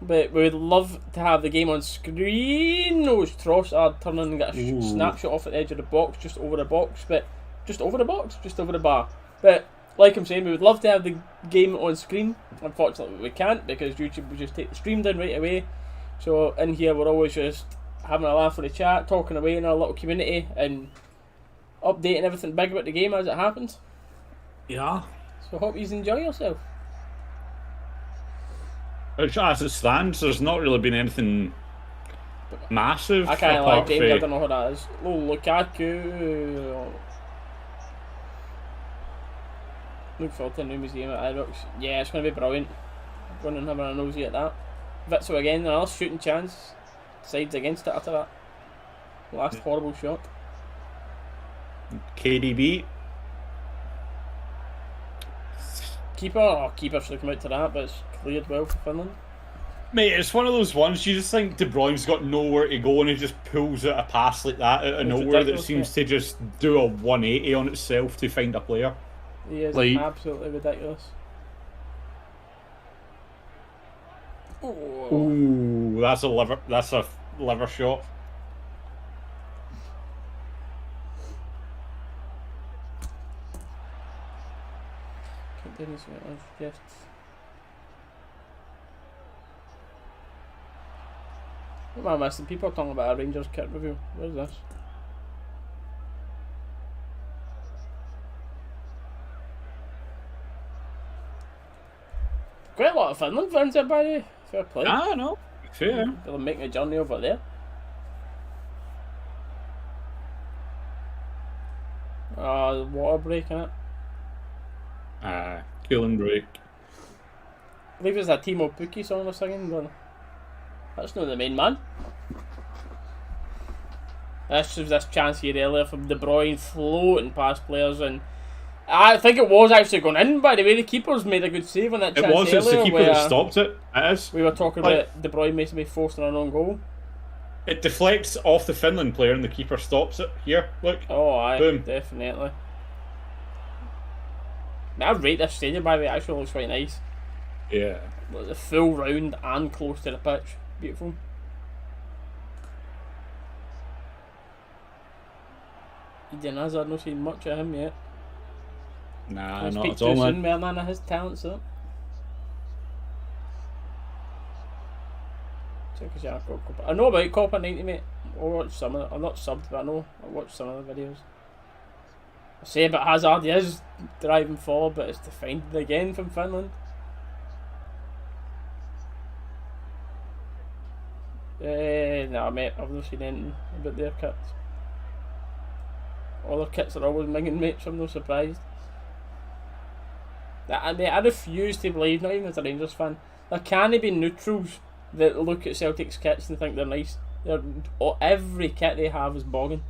S1: But we would love to have the game on screen. Those Trossard turning and get a snapshot off at the edge of the box, just over the box. But just over the box, just over the bar. But like I'm saying, we would love to have the game on screen. Unfortunately, we can't because YouTube will just take the stream down right away. So in here, we're always just having a laugh with the chat, talking away in our little community, and updating everything big about the game as it happens.
S2: Yeah.
S1: So hope you enjoy yourself.
S2: As it stands, there's not really been anything massive.
S1: I kind of like James, I don't know who that is. Oh, Lukaku. Look forward to a new museum at Ibrox. Yeah, it's going to be brilliant. Going and having a nosy at that. Vitzel again, another shooting chance. Sides against it after that. Last horrible shot.
S2: KDB.
S1: Keeper should have come out to that, but it's cleared well for Finland.
S2: Mate, it's one of those ones you just think De Bruyne's got nowhere to go and he just pulls out a pass like that out of nowhere that seems to just do a 180 on itself to find a player.
S1: He is absolutely ridiculous.
S2: Ooh, that's a lever shot.
S1: Just what am I missing? People are talking about a Rangers kit review. What is this? Quite a lot of Finland fans here, by the way. Fair play.
S2: Ah, no. Fair.
S1: They're making a journey over there. The water break in it.
S2: Cooling break.
S1: I believe it's a Timo Pukki song they're singing, but that's not the main man. This was this chance here earlier from De Bruyne floating past players, and I think it was actually going in, by the way. The keeper's made a good save on that chance earlier.
S2: It was, it's the keeper that stopped it. It is.
S1: We were talking about De Bruyne basically forcing an own goal.
S2: It deflects off the Finland player and the keeper stops it. Here, look.
S1: Oh, aye,
S2: boom.
S1: Definitely. I rate this stadium, by the way. It actually looks quite nice.
S2: Yeah.
S1: The full round and close to the pitch. Beautiful. Eden Hazard, not seen much of him yet.
S2: Nah, not at all, man.
S1: None of his talents, though. I know about Copa 90, mate. I watched some of it. I'm not subbed, but I watched some of the videos. I say about Hazard, he is driving forward, but it's defended again from Finland. Nah, mate, I've not seen anything about their kits. All their kits are always minging, mate, so I'm not surprised. I refuse to believe, not even as a Rangers fan, there can't be neutrals that look at Celtic's kits and think they're nice. Every kit they have is bogging.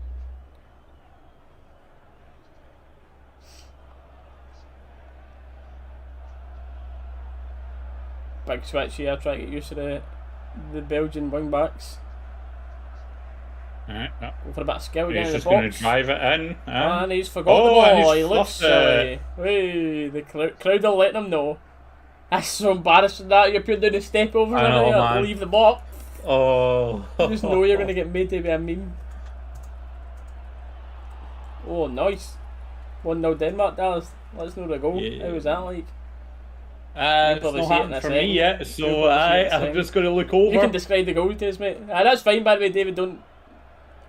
S1: Big switch here, trying to get used to the Belgian wing backs.
S2: Alright, no.
S1: Go for a bit of skill down
S2: He's
S1: in the
S2: just
S1: box.
S2: going to drive it in.
S1: And he's forgot the ball. He looks silly.
S2: Hey,
S1: the crowd are letting him know. That's so embarrassing that you're putting down a step over and leave the box.
S2: Oh.
S1: You just know you're going to get made to be a meme. Oh, nice. 1-0 Denmark, Dallas. Let us know the goal.
S2: Yeah.
S1: How was that like?
S2: It's not happened for me yet, so I'm just going to look over.
S1: You can describe the goal to us, mate. That's fine, by the way, David. Don't.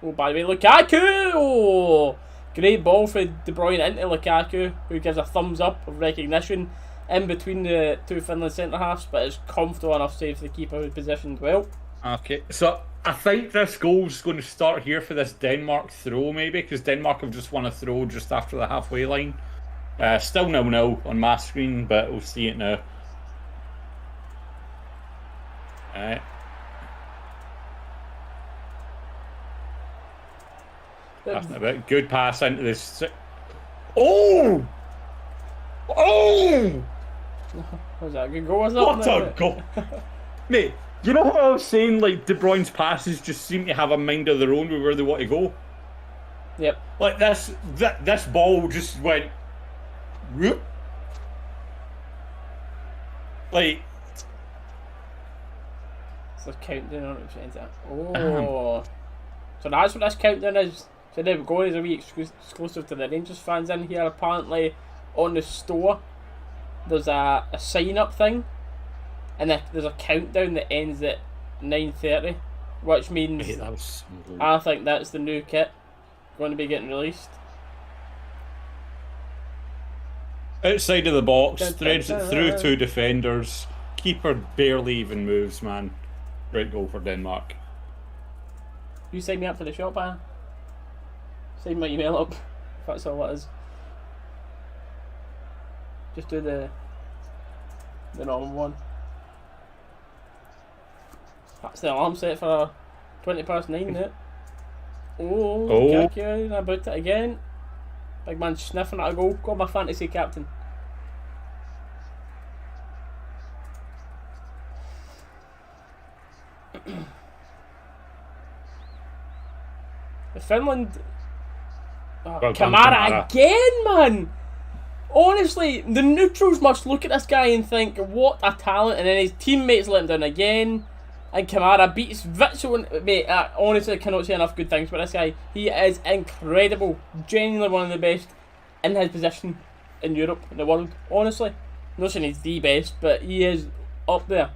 S1: Oh, by the way, Lukaku! Oh! Great ball for De Bruyne into Lukaku, who gives a thumbs up of recognition in between the two Finland centre halves, but it's comfortable enough save for the keeper who positioned well.
S2: Okay, so I think this goal's going to start here for this Denmark throw, maybe, because Denmark have just won a throw just after the halfway line. Still 0-0 on my screen, but we'll see it now. Alright. That's a bit. Good pass into this. Oh! Oh!
S1: Was that a good goal?
S2: What a goal! Mate, you know how I was saying, like, De Bruyne's passes just seem to have a mind of their own with where they want to go?
S1: Yep.
S2: Like, this ball just went... Whoop. Like...
S1: It's a countdown on it. Oh. So that's what this countdown is. So there we go, there's a wee exclusive to the Rangers fans in here. Apparently on the store there's a sign up thing, and there's a countdown that ends at 9:30, which means I think that's the new kit going to be getting released.
S2: Outside of the box, threads it through 2 defenders. Keeper barely even moves, man. Great goal for Denmark.
S1: You sign me up for the shop, man. Sign my email up, if that's all it is. Just do the normal one. That's the alarm set for 9:20, isn't it? Oh. Kaka, about it again. Big man sniffing at a goal. Got my fantasy captain. Finland. Oh, Kamara again, man! Honestly, the neutrals must look at this guy and think, what a talent, and then his teammates let him down again. And Kamara beats Vaccination. Mate, I honestly cannot say enough good things about this guy. He is incredible. Genuinely one of the best in his position in Europe, in the world. Honestly. I'm not saying he's the best, but he is up there.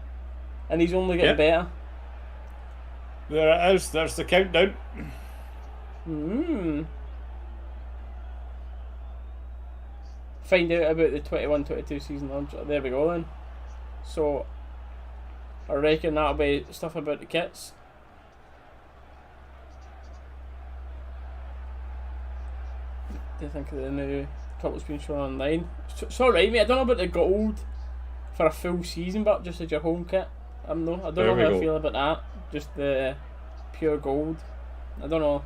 S1: And he's only getting better.
S2: There it is. There's the countdown.
S1: Find out about the 21-22 season launch. There we go then. So I reckon that'll be stuff about the kits. Do you think of the new couple that's been shown online? It's alright, mate. I don't know about the gold for a full season, but just as your home kit. I don't know how I feel about that. Just the pure gold. I don't know.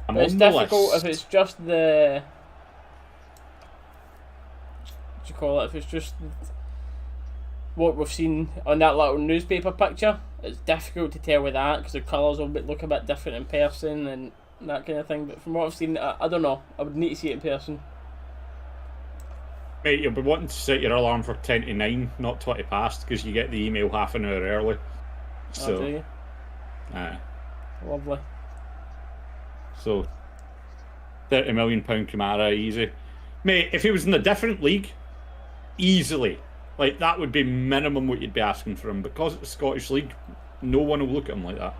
S1: It's difficult if it's just the. What do you call it? If it's just what we've seen on that little newspaper picture, it's difficult to tell with that because the colours will look a bit different in person and that kind of thing. But from what I've seen, I don't know. I would need to see it in person.
S2: Mate, you'll be wanting to set your alarm for 10 to 9, not 20 past, because you get the email half an hour early. So,
S1: do you? Lovely.
S2: So, £30 million Kamara, easy. Mate, if he was in a different league, easily. Like, that would be minimum what you'd be asking for him. Because it's a Scottish league, no one will look at him like that.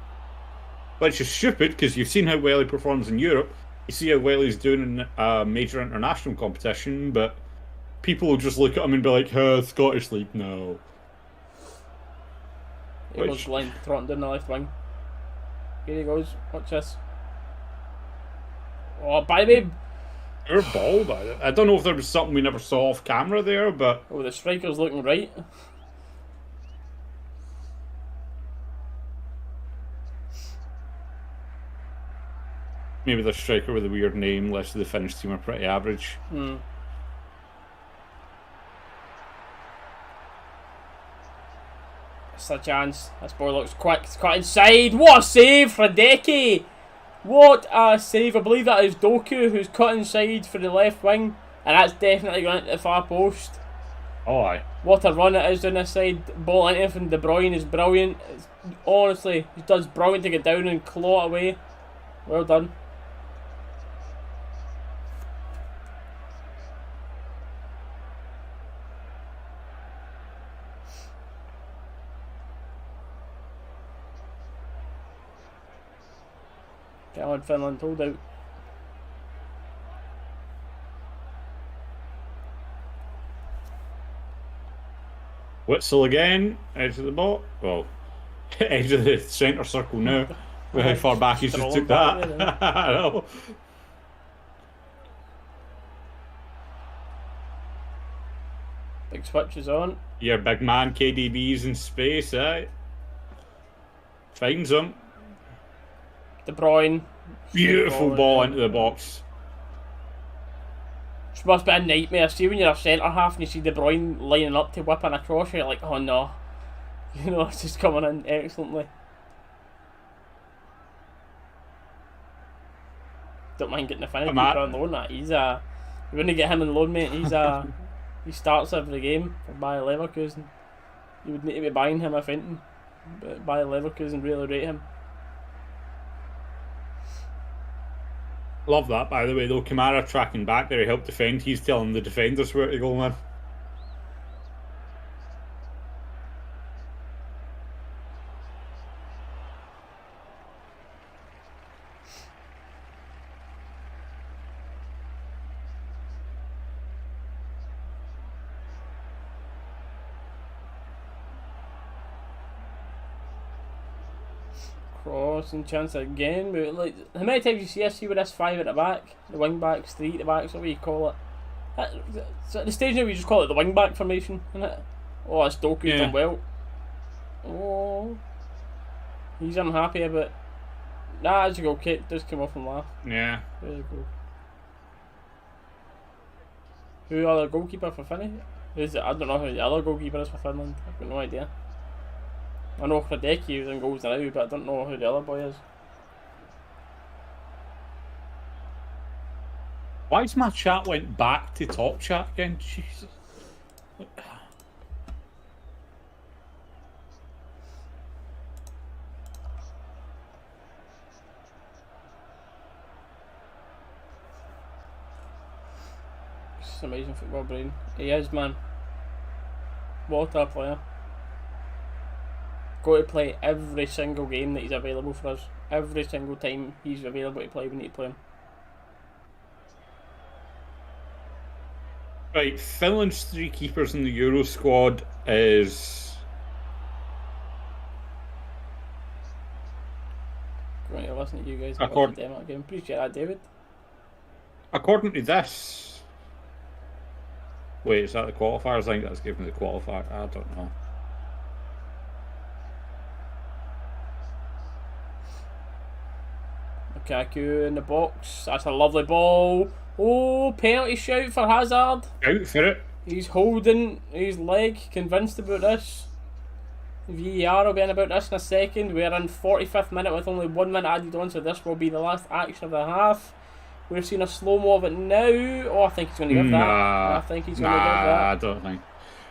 S2: Which is stupid, because you've seen how well he performs in Europe. You see how well he's doing in a major international competition, but people will just look at him and be like, Scottish league, no.
S1: He goes blind, trotting down the left wing. Here he goes, watch this. Oh, baby!
S2: You're ball, but I don't know if there was something we never saw off camera there, but...
S1: Oh, the striker's looking right.
S2: Maybe the striker with a weird name, the rest of the Finnish team are pretty average.
S1: It's a chance. This boy looks quick. It's cut inside. What a save for Deki! What a save. I believe that is Doku who's cut inside for the left wing. And that's definitely going into the far post.
S2: Oh, aye.
S1: What a run it is down this side. Ball into from De Bruyne is brilliant. Honestly, he does brilliant to get down and claw it away. Well done. Get on, Finland, hold out.
S2: Whistle again, edge of the ball. Well, edge of the centre circle now. With how far back he just took that. I know.
S1: Big switch is on.
S2: Your big man KDB's in space, eh? Finds him.
S1: De Bruyne.
S2: Beautiful ball into the box.
S1: Which must be a nightmare. See when you're a centre half and you see De Bruyne lining up to whip in a cross, you're like, oh no. You know, it's just coming in excellently. Don't mind getting the Finnish keeper on loan. That he's you wouldn't get him on loan, mate. He's he starts every game for Bayer Leverkusen. You would need to be buying him, I think. But Bayer Leverkusen really rate him.
S2: Love that, by the way, though. Kamara tracking back there, he helped defend. He's telling the defenders where to go, man.
S1: Crossing chance again. But like, how many times you see with this 5 at the back, the wing backs, 3 at the back, so what do you call it? So at the stage now we just call it the wing back formation, isn't it? Oh, that's Doku's done well. Oh, he's unhappy about. Nah, as you go, Kate does come off and laugh.
S2: Yeah.
S1: There you go. Who are the goalkeeper for Finland? Who's it? I don't know who the other goalkeeper is for Finland. I've got no idea. I know Hradecki was in goals now, but I don't know who the other boy is.
S2: Why's my chat went back to top chat again? Jesus.
S1: It's amazing football brain. He is, man. What a player. Got to play every single game that he's available for us. Every single time he's available to play, we need to play him.
S2: Right, Finland's 3 keepers in the Euro squad is...
S1: Going to listen to you guys. Appreciate that, David.
S2: According to this... Wait, is that the qualifiers? I think that's given the qualifier. I don't know.
S1: Lukaku in the box. That's a lovely ball. Oh, penalty shout for Hazard.
S2: Out for it.
S1: He's holding his leg, convinced about this. VAR will be in about this in a second. We're in 45th minute with only 1 minute added on, so this will be the last action of the half. We've seen a slow-mo of it now. Oh, I think he's going to give that. I think he's going to give that.
S2: I don't think.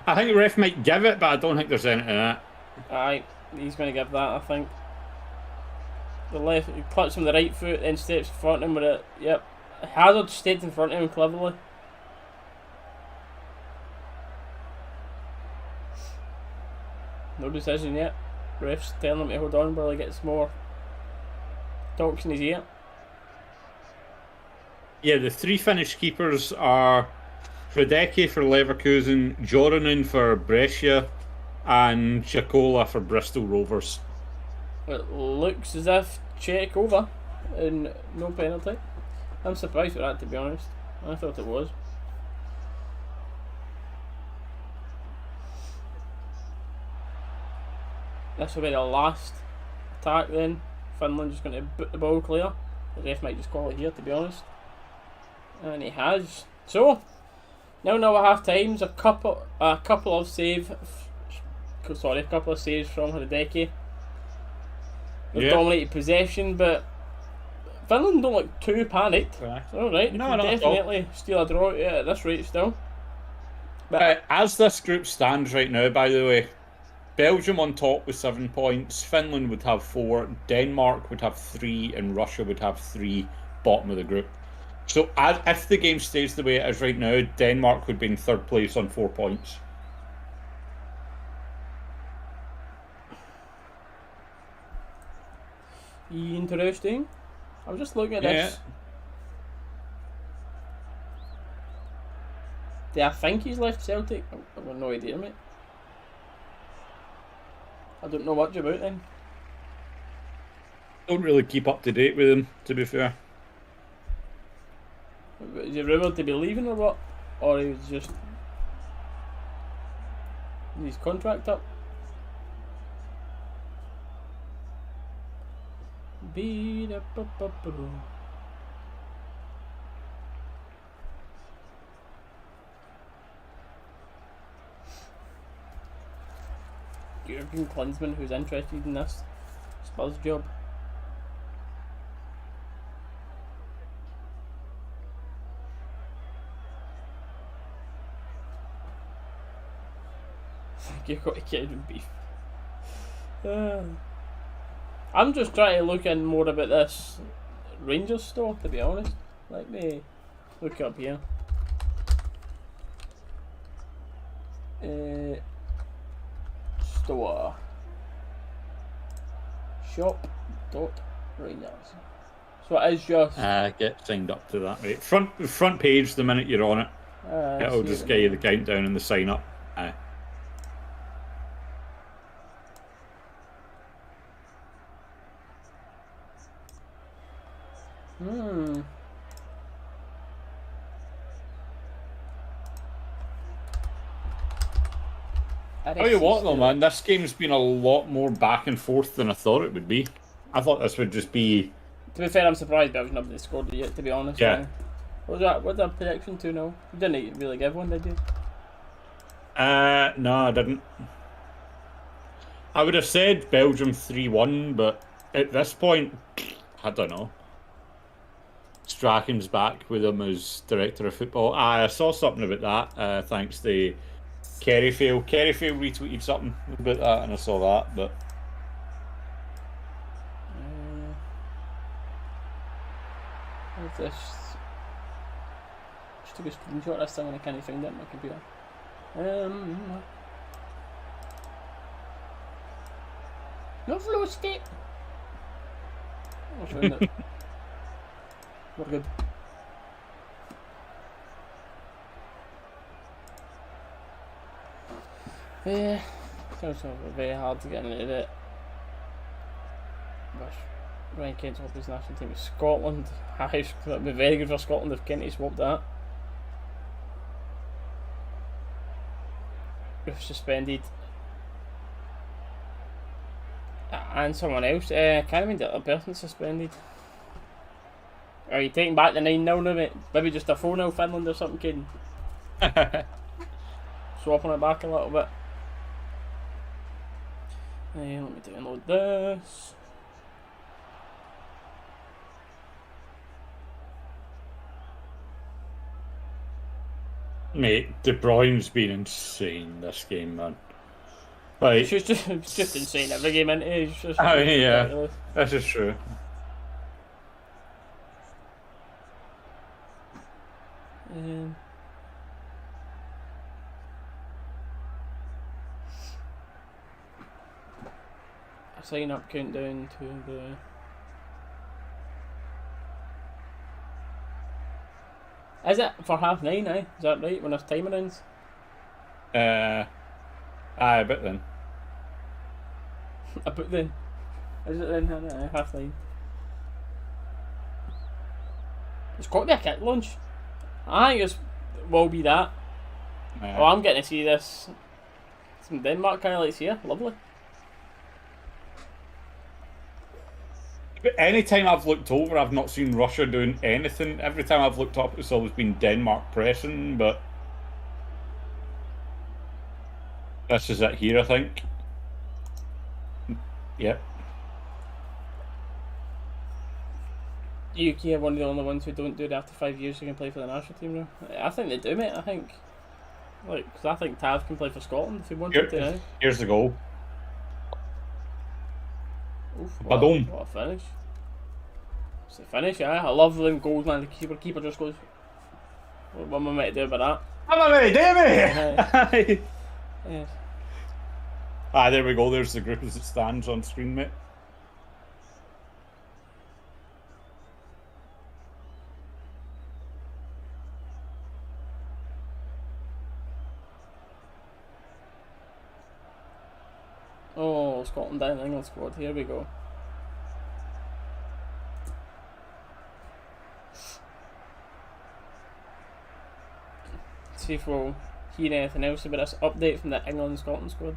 S2: I think the ref might give it, but I don't think there's anything in it.
S1: Aye, he's going to give that, I think. The left, he clutches him with the right foot, then steps in front of him with it. Yep. Hazard stepped in front of him cleverly. No decision yet. Ref's telling him to hold on while he gets more talks in his ear.
S2: Yeah, the 3 Finnish keepers are Hradecki for Leverkusen, Joronen for Brescia, and Jakola for Bristol Rovers.
S1: It looks as if check over and no penalty. I'm surprised with that, to be honest. I thought it was. This will be the last attack then. Finland just going to boot the ball clear. The ref might just call it here, to be honest. And he has. So, now at half times, a couple of saves from Hradecki. They've dominated possession, but Finland don't look too panicked. Alright,
S2: no,
S1: definitely steal a draw at this rate still. But
S2: as this group stands right now, by the way, Belgium on top with 7 points, Finland would have 4, Denmark would have 3, and Russia would have 3, bottom of the group. So if the game stays the way it is right now, Denmark would be in 3rd place on 4 points.
S1: Interesting. I was just looking at this. Do I think he's left Celtic? I've got no idea, mate. I don't know much about him.
S2: Don't really keep up to date with him, to be fair.
S1: Is he rumoured to be leaving or what? Or he was just his contract up? Jurgen Klinsmann, who's interested in this Spurs job. You've got to get in beef. I'm just trying to look in more about this Rangers store, to be honest. Let me look it up here. Store. Shop.rangers. So it is just...
S2: Get signed up to that, right? Front page the minute you're on it. It'll just get you the countdown and the sign up. Tell you what though, man, this game's been a lot more back and forth than I thought it would be. I thought this would just be...
S1: To be fair, I'm surprised Belgium haven't scored it yet, to be honest.
S2: Yeah.
S1: What was that? What's that prediction 2-0? You didn't really give one, did you?
S2: No, I didn't. I would have said Belgium 3-1, but at this point, I don't know. Strachan's back with him as director of football. I saw something about that, thanks to Kerryfield. Kerryfield retweeted something about that, and I saw that, but...
S1: What's this? Just took a screenshot this time and I can't find it on my computer. No flow state! I found it. We're good. Yeah, it's also very hard to get into it. But Ryan Kent's hope his national team is Scotland. It would be very good for Scotland if Kenty swapped that. We've suspended. And someone else. Can't remember the other person suspended. Are you taking back the 9-0 now, mate? Maybe just a 4-0 Finland or something, kidding? Swapping it back a little bit. Let me download this.
S2: Mate, De Bruyne's been insane this game, man. Like,
S1: It's just insane every game, isn't it? It's just
S2: yeah,
S1: ridiculous.
S2: this is true.
S1: A sign up countdown to the... Is it for 9:30, eh? Is that right? When there's timer ends?
S2: Aye, but then.
S1: About then. Is it then? 9:30. It's got to be a kit launch. I think it will be that. Oh, I'm getting to see this. Some Denmark highlights here. Lovely.
S2: But any time I've looked over, I've not seen Russia doing anything. Every time I've looked up, it's always been Denmark pressing, but this is it here, I think. Yep.
S1: UK are one of the only ones who don't do it after 5 years who can play for the national team now. I think they do, mate. I think, because I think Tav can play for Scotland if he wanted to now.
S2: Here's the goal.
S1: Oof,
S2: Badum.
S1: What a finish. It's a finish, yeah. I love them goals, man. The keeper just goes, what am I meant to do about
S2: I'm a ready,
S1: that? Yes.
S2: Ah, there we go. There's the group as it stands on screen, mate.
S1: Oh, Scotland down, England squad. Here we go. See if we'll hear anything else about this update from the England Scotland squad.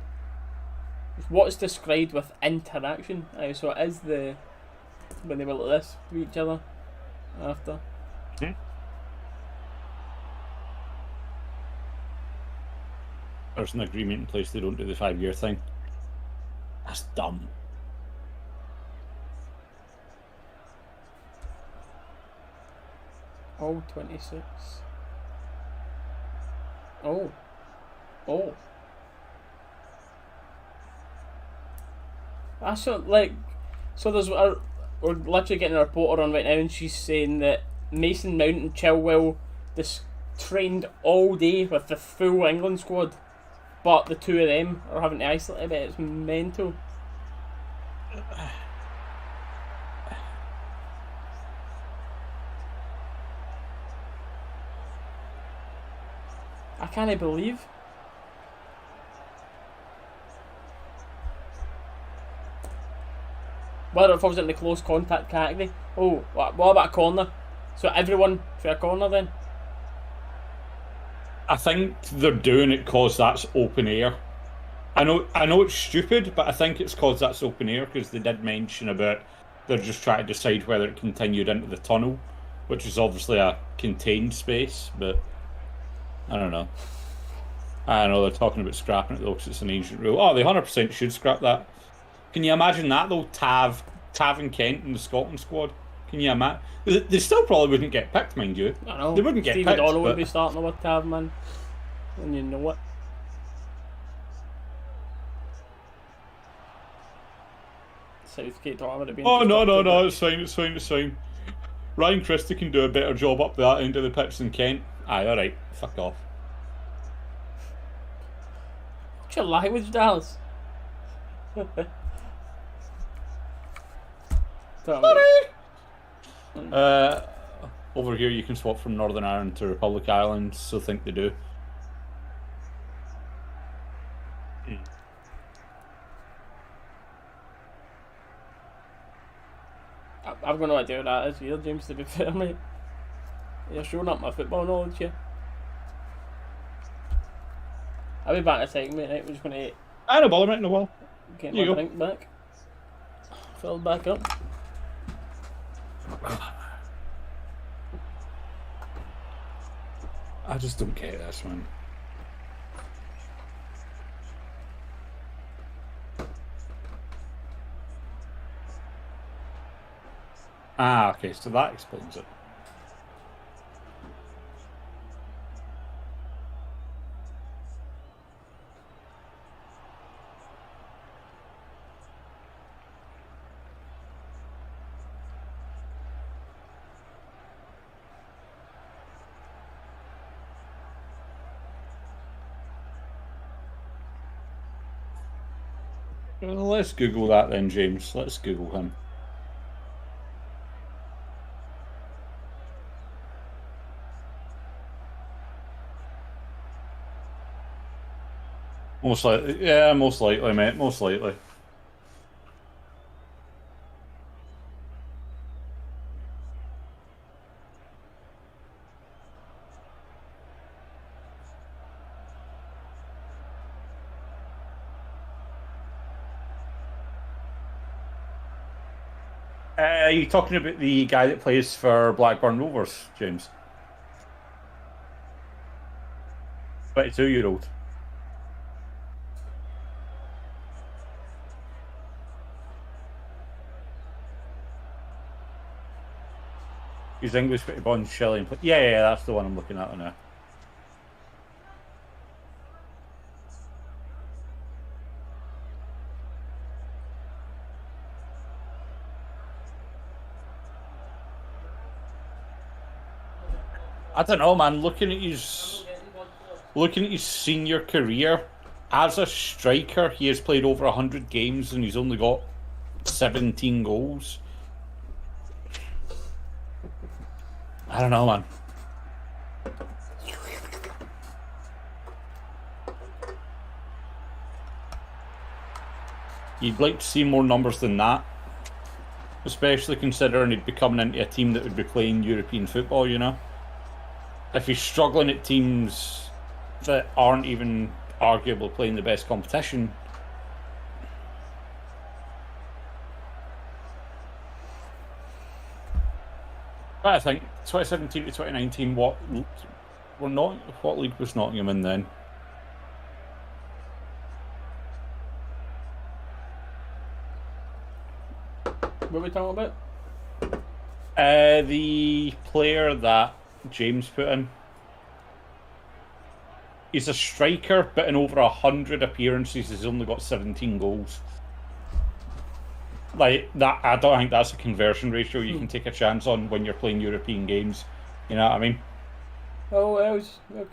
S1: What's described with interaction? So it is the when they were like this to each other after.
S2: There's an agreement in place. They don't do the 5-year thing. That's dumb.
S1: Oh, 26. Oh. Oh. That's like, so there's we're literally getting a reporter on right now, and she's saying that Mason Mount and Chilwell trained all day with the full England squad, but the two of them are having to isolate a bit. It's mental. I can't believe. Whether it falls into the close contact category. Oh, what about a corner? So everyone for a corner then?
S2: I think they're doing it because that's open air. I know it's stupid, but I think it's because that's open air, because they did mention about they're just trying to decide whether it continued into the tunnel, which is obviously a contained space, but I don't know. I know they're talking about scrapping it though, because it's an ancient rule. Oh, they 100% should scrap that. Can you imagine that though? Tav and Kent in the Scotland squad. Can you imagine? They still probably wouldn't get picked, mind you.
S1: I know.
S2: They wouldn't get
S1: Steve
S2: picked.
S1: O'Donnell would be starting with Tav, man. And you know what? Southgate would have been.
S2: Oh no, it's fine. Ryan Christie can do a better job up that end of the pitch than Kent. Aye, alright, fuck off.
S1: What's your language, Dallas?
S2: Sorry. Over here you can swap from Northern Ireland to Republic Ireland, so think they do.
S1: I've got no idea what that is either, James, to be fair, mate. You're showing up my football knowledge here. I'll be back in a second, mate. Right? We're just going to
S2: I don't bother, mate, no well.
S1: Get my drink back. Fill back up.
S2: I just don't get this, man. Ah, okay, so that explains it. Well, let's Google that then, James. Let's Google him. Most likely, yeah, most likely, mate, most likely. Are you talking about the guy that plays for Blackburn Rovers, James? 22-year-old. He's English, but he born in Chile. Yeah, that's the one I'm looking at now. I don't know, man. Looking at his senior career as a striker, he has played over 100 games and he's only got 17 goals. I don't know, man. You'd like to see more numbers than that, especially considering he'd be coming into a team that would be playing European football, you know? If he's struggling at teams that aren't even arguably playing the best competition. But I think 2017 to 2019, what league was Nottingham in then?
S1: What are we talking about?
S2: The player that James put in. He's a striker, but in over 100 appearances, he's only got 17 goals. like that. I don't think that's a conversion ratio you can take a chance on when you're playing European games. You know what I mean?
S1: Oh, well,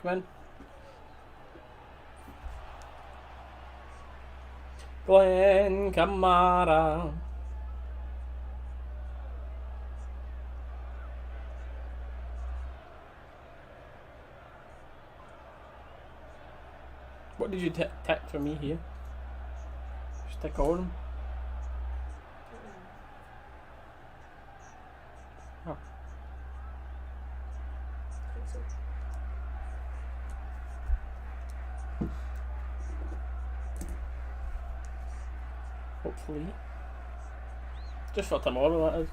S1: come in. Glenn Kamara. What did you tick for me here? Just tick all of them. Oh. Hopefully. Just for tomorrow, that is.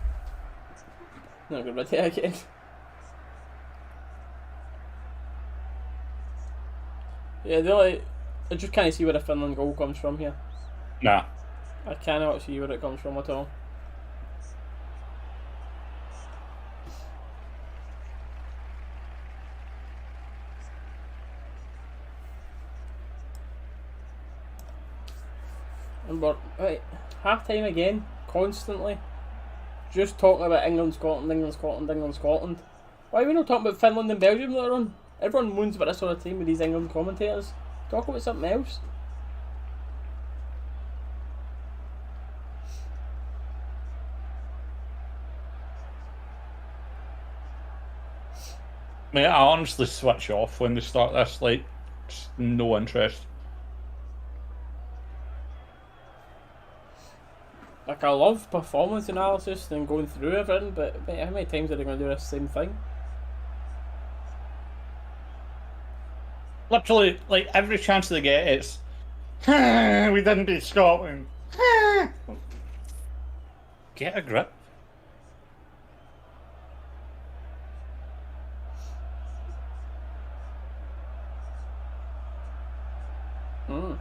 S1: Not gonna be it again. Yeah, I just can't see where the Finland goal comes from here.
S2: Nah.
S1: I cannot see where it comes from at all. And we're half time again, constantly. Just talking about England, Scotland, England, Scotland, England, Scotland. Why are we not talking about Finland and Belgium later on? Everyone moans about this sort of team with these England commentators. Talk about something else.
S2: Mate, I honestly switch off when they start this. Like, just no interest.
S1: Like, I love performance analysis and going through everything, but mate, how many times are they going to do the same thing?
S2: Literally, like, every chance they get, it's we didn't beat Scotland. Get a grip.
S1: That's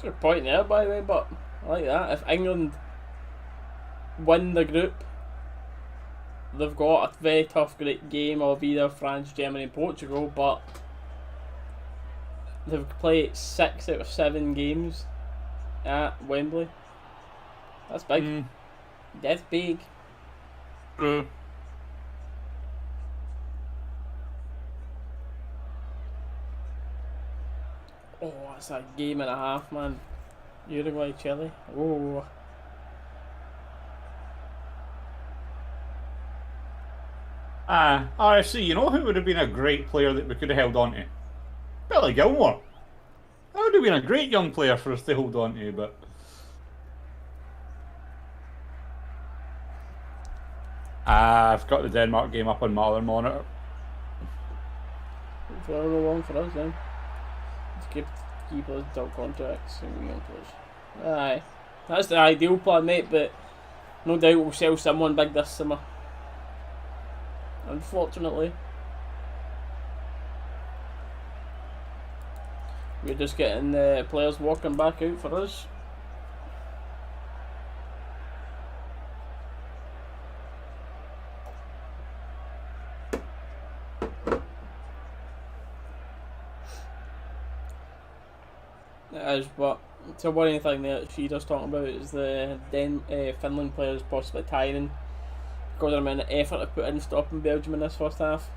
S1: a point there, by the way, but I like that. If England win the group, they've got a very tough game of either France, Germany and Portugal, but they've played 6 out of 7 games at Wembley. That's big. That's big.
S2: True.
S1: Oh, that's a game and a half, man. Uruguay, Chile. Oh.
S2: See, you know who would have been a great player that we could have held on to? Billy Gilmore. That would have been a great young player for us to hold on to, but... I've got the Denmark game up on my other monitor.
S1: Forever long for us then. Let's keep those dog contracts and young players. Aye. That's the ideal plan, mate, but no doubt we'll sell someone big this summer. Unfortunately. We're just getting the players walking back out for us. It is, but the worrying thing that Shearer's talking about is the Finland players possibly tiring because of the amount of effort they put in stopping Belgium in this first half.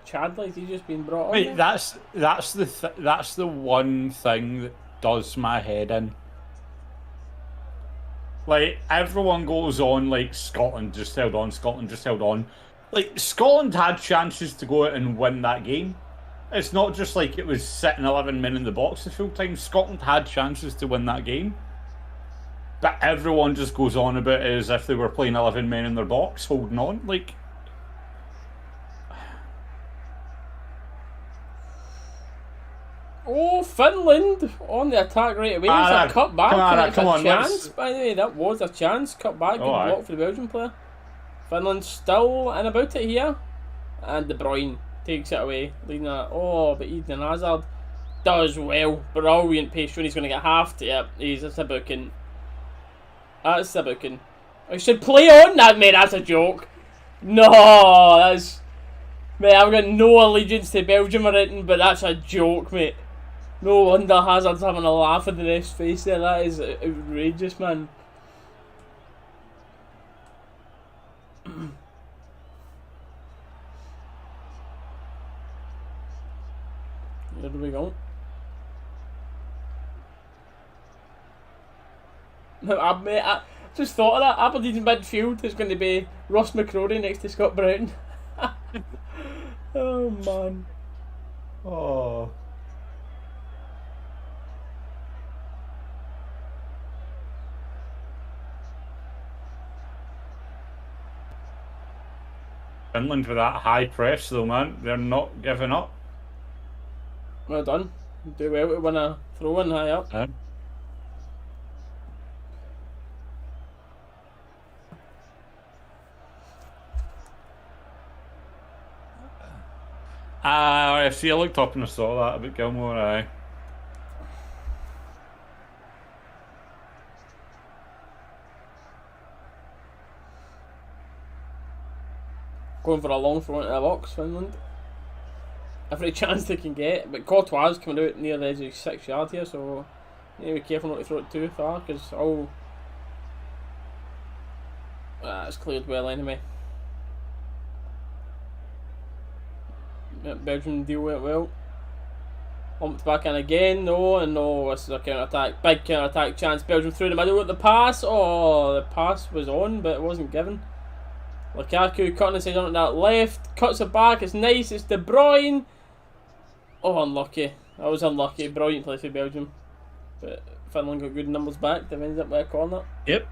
S1: Chadley's he's just been brought on.
S2: Wait, that's the one thing that does my head in. Like, everyone goes on like Scotland just held on, Scotland just held on. Like, Scotland had chances to go out and win that game. It's not just like it was sitting 11 men in the box the full time. Scotland had chances to win that game. But everyone just goes on about it as if they were playing 11 men in their box, holding on. Like,
S1: oh, Finland on the attack right away. It's a cut back. It's a chance, by the way. That was a chance. Cut back. Good block for the Belgian player. Finland's still in about it here. And DeBruyne takes it away. Leading that. Oh, but Eden Hazard does well. Brilliant pace. He's going to get half to it. He's just a booking. That's a booking. I should play on that, mate. That's a joke. No, that's... Mate, I've got no allegiance to Belgium or anything, but that's a joke, mate. No wonder Hazard's having a laugh in the ref's face there. That is outrageous, man. There we go. I just thought of that. Aberdeen's midfield is going to be Ross McCrory next to Scott Brown. Oh, man.
S2: Oh. Finland with that high press, though, man. They're not giving up.
S1: Well done. Do well to win a throw-in high up.
S2: I see. I looked up and I saw that about Gilmore. Aye.
S1: Going for a long throw into the box, Finland. Every chance they can get, but Courtois coming out near the edge of 6 yard here, so you need to be careful not to throw it too far, because all it's cleared well anyway. Yep, Belgium deal with it well. Lumped back in again, no, and no, this is a counter-attack, big counter-attack chance. Belgium through the middle with the pass. Oh, the pass was on, but it wasn't given. Lukaku cutting his head on that left, cuts it back, it's nice, it's De Bruyne. Oh, unlucky. I was unlucky. Brilliant play for Belgium. But Finland got good numbers back. They've ended up with a corner.
S2: Yep.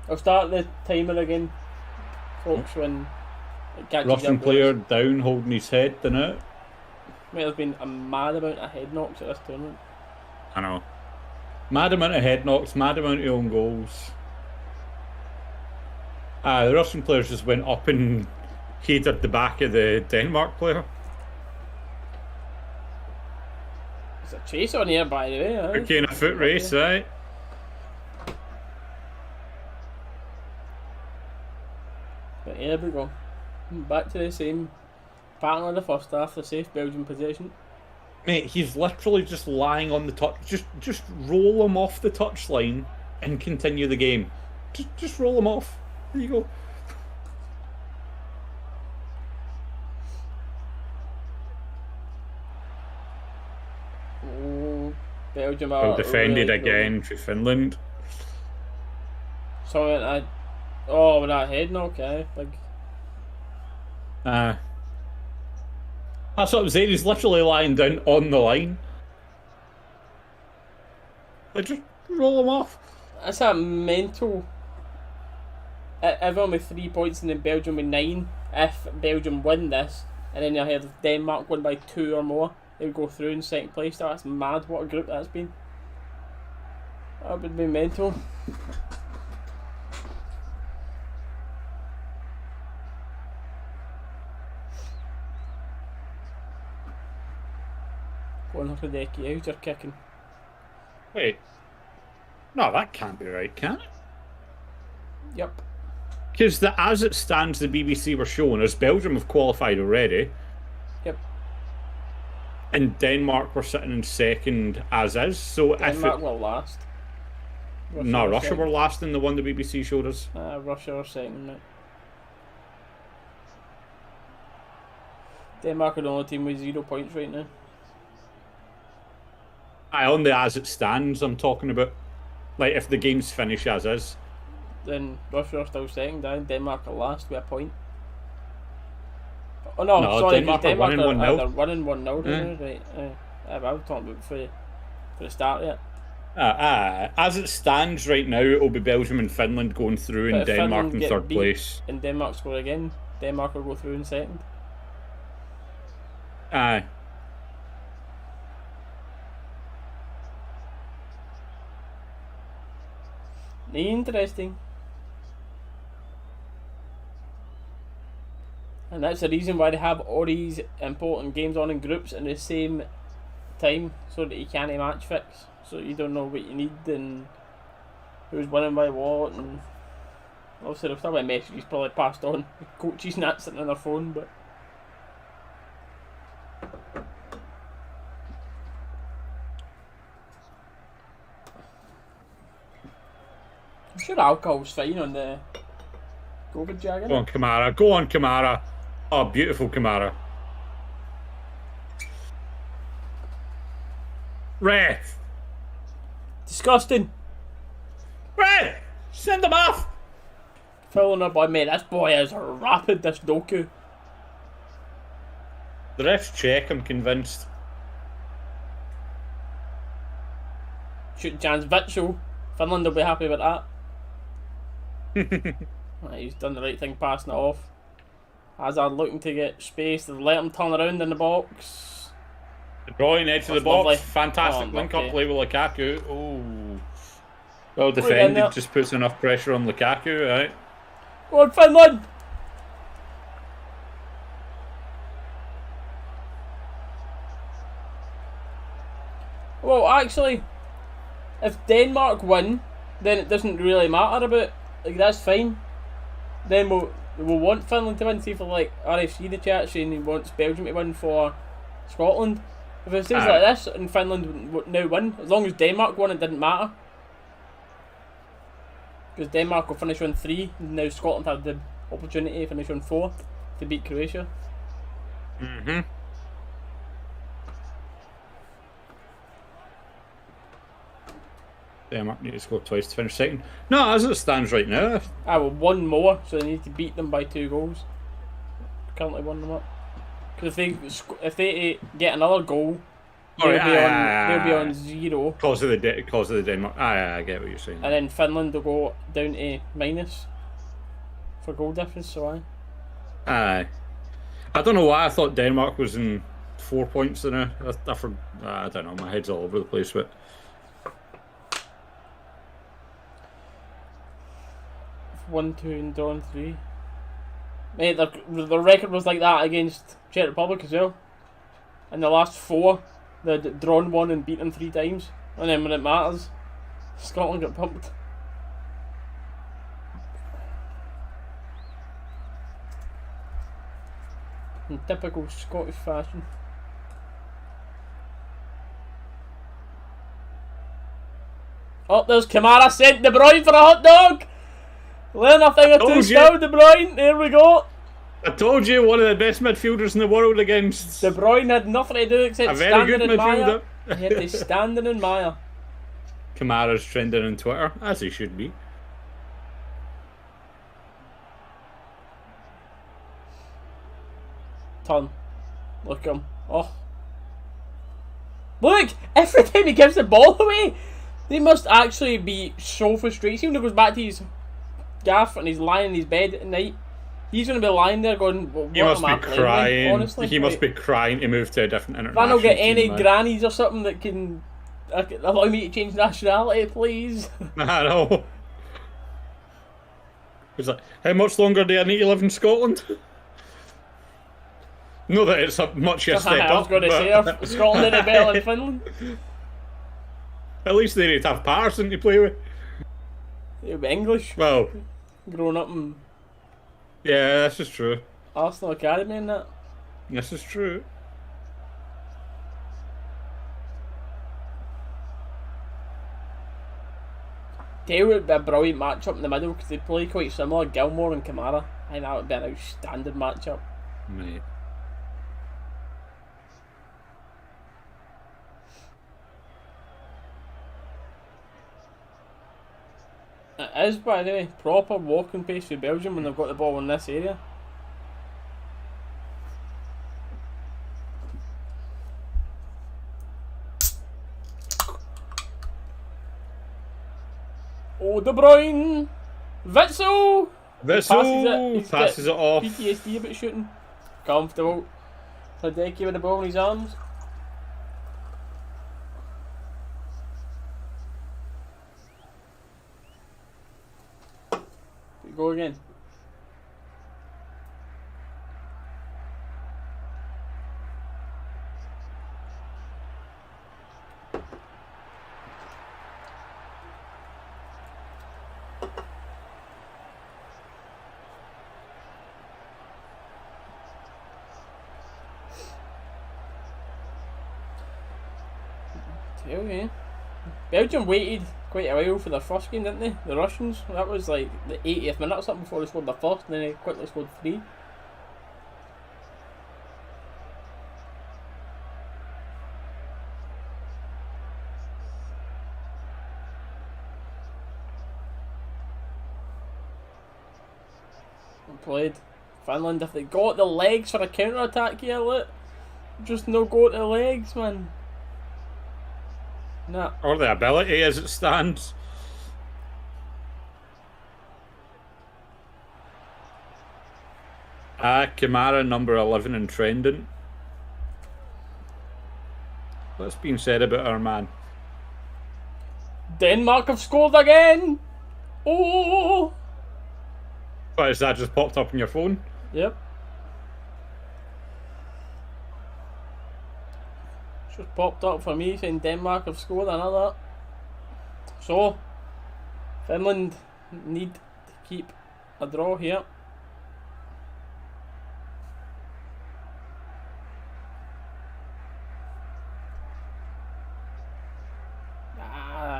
S1: I'll start the timer again, folks, when it catches
S2: Russian
S1: up
S2: player down holding his head, didn't it?
S1: Mate, there's been a mad amount of head knocks at this tournament.
S2: I know. Mad amount of head knocks, mad amount of own goals. The Russian players just went up and headed the back of the Denmark player.
S1: There's a chase on here, by the way.
S2: Okay, in a foot race, right?
S1: But here we go. Back to the same pattern of the first half, the safe Belgian possession.
S2: Mate, he's literally just lying on the touch. Just roll him off the touchline and continue the game. Just roll him off. There you go.
S1: Oh, Belgium are
S2: Well defended
S1: really
S2: again for Finland.
S1: So with that head knock, big.
S2: That's what I'm saying. He's literally lying down on the line. Just roll him off.
S1: That's a mental. Everyone with 3 points and then Belgium with 9. If Belgium win this, and then you heard Denmark win by 2 or more, they would go through in second place. That's mad. What a group that's been. That would be mental. Going off the deck, out you're kicking.
S2: Wait. No, that can't be right, can it?
S1: Yep.
S2: Because as it stands, the BBC were showing us Belgium have qualified already.
S1: Yep.
S2: And Denmark were sitting in second as is. So
S1: Denmark will last.
S2: Russia were last in the one the BBC showed us.
S1: Russia are second, mate. Denmark are the only team with 0 points right now.
S2: On the as it stands, I'm talking about. Like, if the game's finish as is.
S1: Then Russia are still second, and Denmark are last with a point. Oh no, sorry,
S2: Denmark
S1: are
S2: winning 1-0.
S1: They're winning 1-0, right? I was talking about for the start yet.
S2: As it stands right now, it'll be Belgium and Finland going through, and Denmark in third place.
S1: And Denmark score again, Denmark will go through in second.
S2: Aye.
S1: Interesting. And that's the reason why they have all these important games on in groups in the same time so that you can't match fix. So you don't know what you need and who's winning by what, and obviously there's probably messages probably passed on. Coaches not sitting on their phone, but I'm sure alcohol's fine on the COVID jag.
S2: Go on, Kamara. Go on, Kamara. Oh, beautiful Kamara. Ref.
S1: Disgusting.
S2: Ref. Send him off.
S1: Fouling her boy, mate. This boy is rapid. This Doku.
S2: The ref's check. I'm convinced.
S1: Shooting chance, Vitzel. Finland will be happy with that. Right, he's done the right thing, passing it off. Hazard looking to get space. They've let him turn around in the box.
S2: DeBruyne edge of the box.
S1: Lovely.
S2: Fantastic link up play with Lukaku. Oh, well
S1: in
S2: defended.
S1: there.
S2: Just puts enough pressure on Lukaku. Right.
S1: Go on, Finland! Well, actually, if Denmark win, then it doesn't really matter about, like, that's fine. Then we'll want Finland to win. See, for like RFC in the chat saying he wants Belgium to win for Scotland. If it stays like this and Finland now win, as long as Denmark won, it didn't matter. Because Denmark will finish on 3, and now Scotland have the opportunity to finish on 4 to beat Croatia.
S2: Mm-hmm. Denmark need to score twice to finish second. No, as it stands right now.
S1: Well, one more, so they need to beat them by 2 goals. Currently 1 them up. Because if they get another goal, they'll be on 0.
S2: Cause of the Denmark. I get what you're saying.
S1: And then Finland will go down to minus for goal difference. So
S2: I don't know why I thought Denmark was in 4 points now. I don't know. My head's all over the place, but.
S1: 1-2 and drawn 3. Mate, the record was like that against Czech Republic as well. In the last 4, they'd drawn 1 and beaten 3 times. And then when it matters, Scotland got pumped. In typical Scottish fashion. Oh, there's Kamara sent De Bruyne for a hot dog! Learn a thing or two still, De Bruyne. There we go.
S2: I told you, one of the best midfielders in the world against
S1: De Bruyne had nothing to do except
S2: a very good
S1: midfielder.
S2: midfielder.
S1: He had to stand and admire.
S2: Kamara's trending on Twitter, as he should be.
S1: Turn. Look at him. Oh. Look! Every time he gives the ball away, they must actually be so frustrated. Even when he goes back to his gaff and he's lying in his bed at night, he's going to be lying there going, well,
S2: He must be crying.
S1: Honestly,
S2: he must be crying to move to a different international
S1: If I don't get any
S2: team,
S1: grannies or something that can allow me to change nationality, please.
S2: I know. It's like, how much longer do I need to live in Scotland? Not that it's a much step up.
S1: I was going to say, Scotland is better than Finland.
S2: At least they need to have Patterson to play with.
S1: He'll be English.
S2: Well,
S1: growing up in
S2: yeah, this is true.
S1: Arsenal Academy and that.
S2: This is true.
S1: Taylor would be a brilliant matchup in the middle because they play quite similar, Gilmore and Kamara. I think that would be an outstanding matchup.
S2: Mate.
S1: It is, by the way, proper walking pace for Belgium when they've got the ball in this area. Oh, De Bruyne! Witsel!
S2: Passes it off.
S1: PTSD about shooting. Comfortable. Hideki with the ball in his arms. Go again. Well, yeah. Belgium waited quite a while for their first game, didn't they? The Russians. That was like the 80th minute or something before they scored their first, and then they quickly scored 3. Played. Finland, if they got the legs for a counter attack here, look. Just no go to the legs, man. Nah.
S2: Or the ability as it stands. Kamara, number 11 and trending. What's being said about our man?
S1: Denmark have scored again! Oh!
S2: What, is that just popped up on your phone?
S1: Yep. Just popped up for me saying Denmark have scored another. So, Finland need to keep a draw here.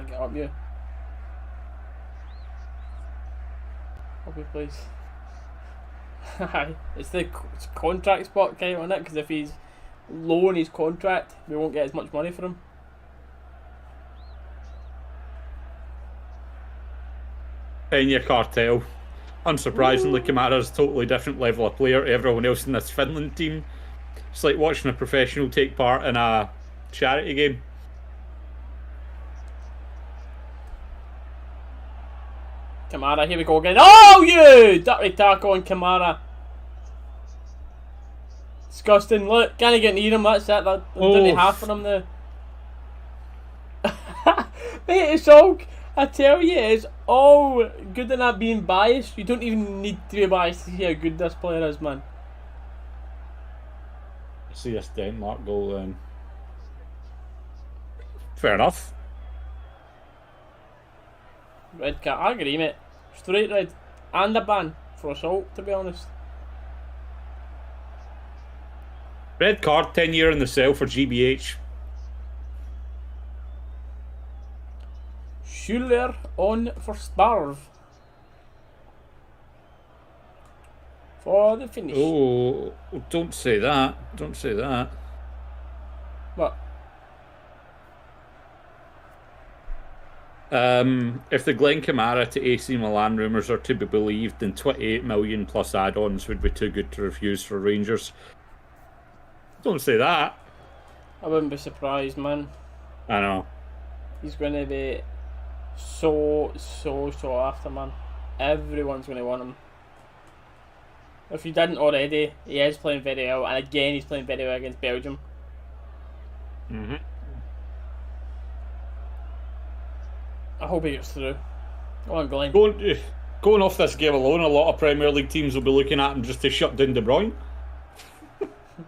S1: Get up you. Up you please. It's the contract spot kind on it, because if he's low in his contract, we won't get as much money for him.
S2: Enya cartel. Unsurprisingly, Kamara's a totally different level of player to everyone else in this Finland team. It's like watching a professional take part in a charity game.
S1: Kamara, here we go again. Oh, you! Dirty tackle on Kamara. Disgusting. Look, can't get near him. That's it. That didn't half on him there. Mate, it's all, I tell you, it's all good in that being biased. You don't even need to be biased to see how good this player is, man.
S2: See this Denmark goal then. Fair enough.
S1: Red card, I agree, mate. Straight red. And a ban for assault, to be honest.
S2: Red card, 10 year in the cell for GBH.
S1: Schuller on for Starve. For the finish.
S2: Oh, don't say that. Don't say that.
S1: What?
S2: If the Glenn Kamara to AC Milan rumours are to be believed, then 28 million plus add-ons would be too good to refuse for Rangers. Don't say that.
S1: I wouldn't be surprised, man.
S2: I know.
S1: He's going to be so after, man. Everyone's going to want him. If you didn't already, he is playing very well, and again he's playing very well against Belgium. I hope he gets through. Go on, Glenn.
S2: Going off this game alone, a lot of Premier League teams will be looking at him just to shut down De Bruyne.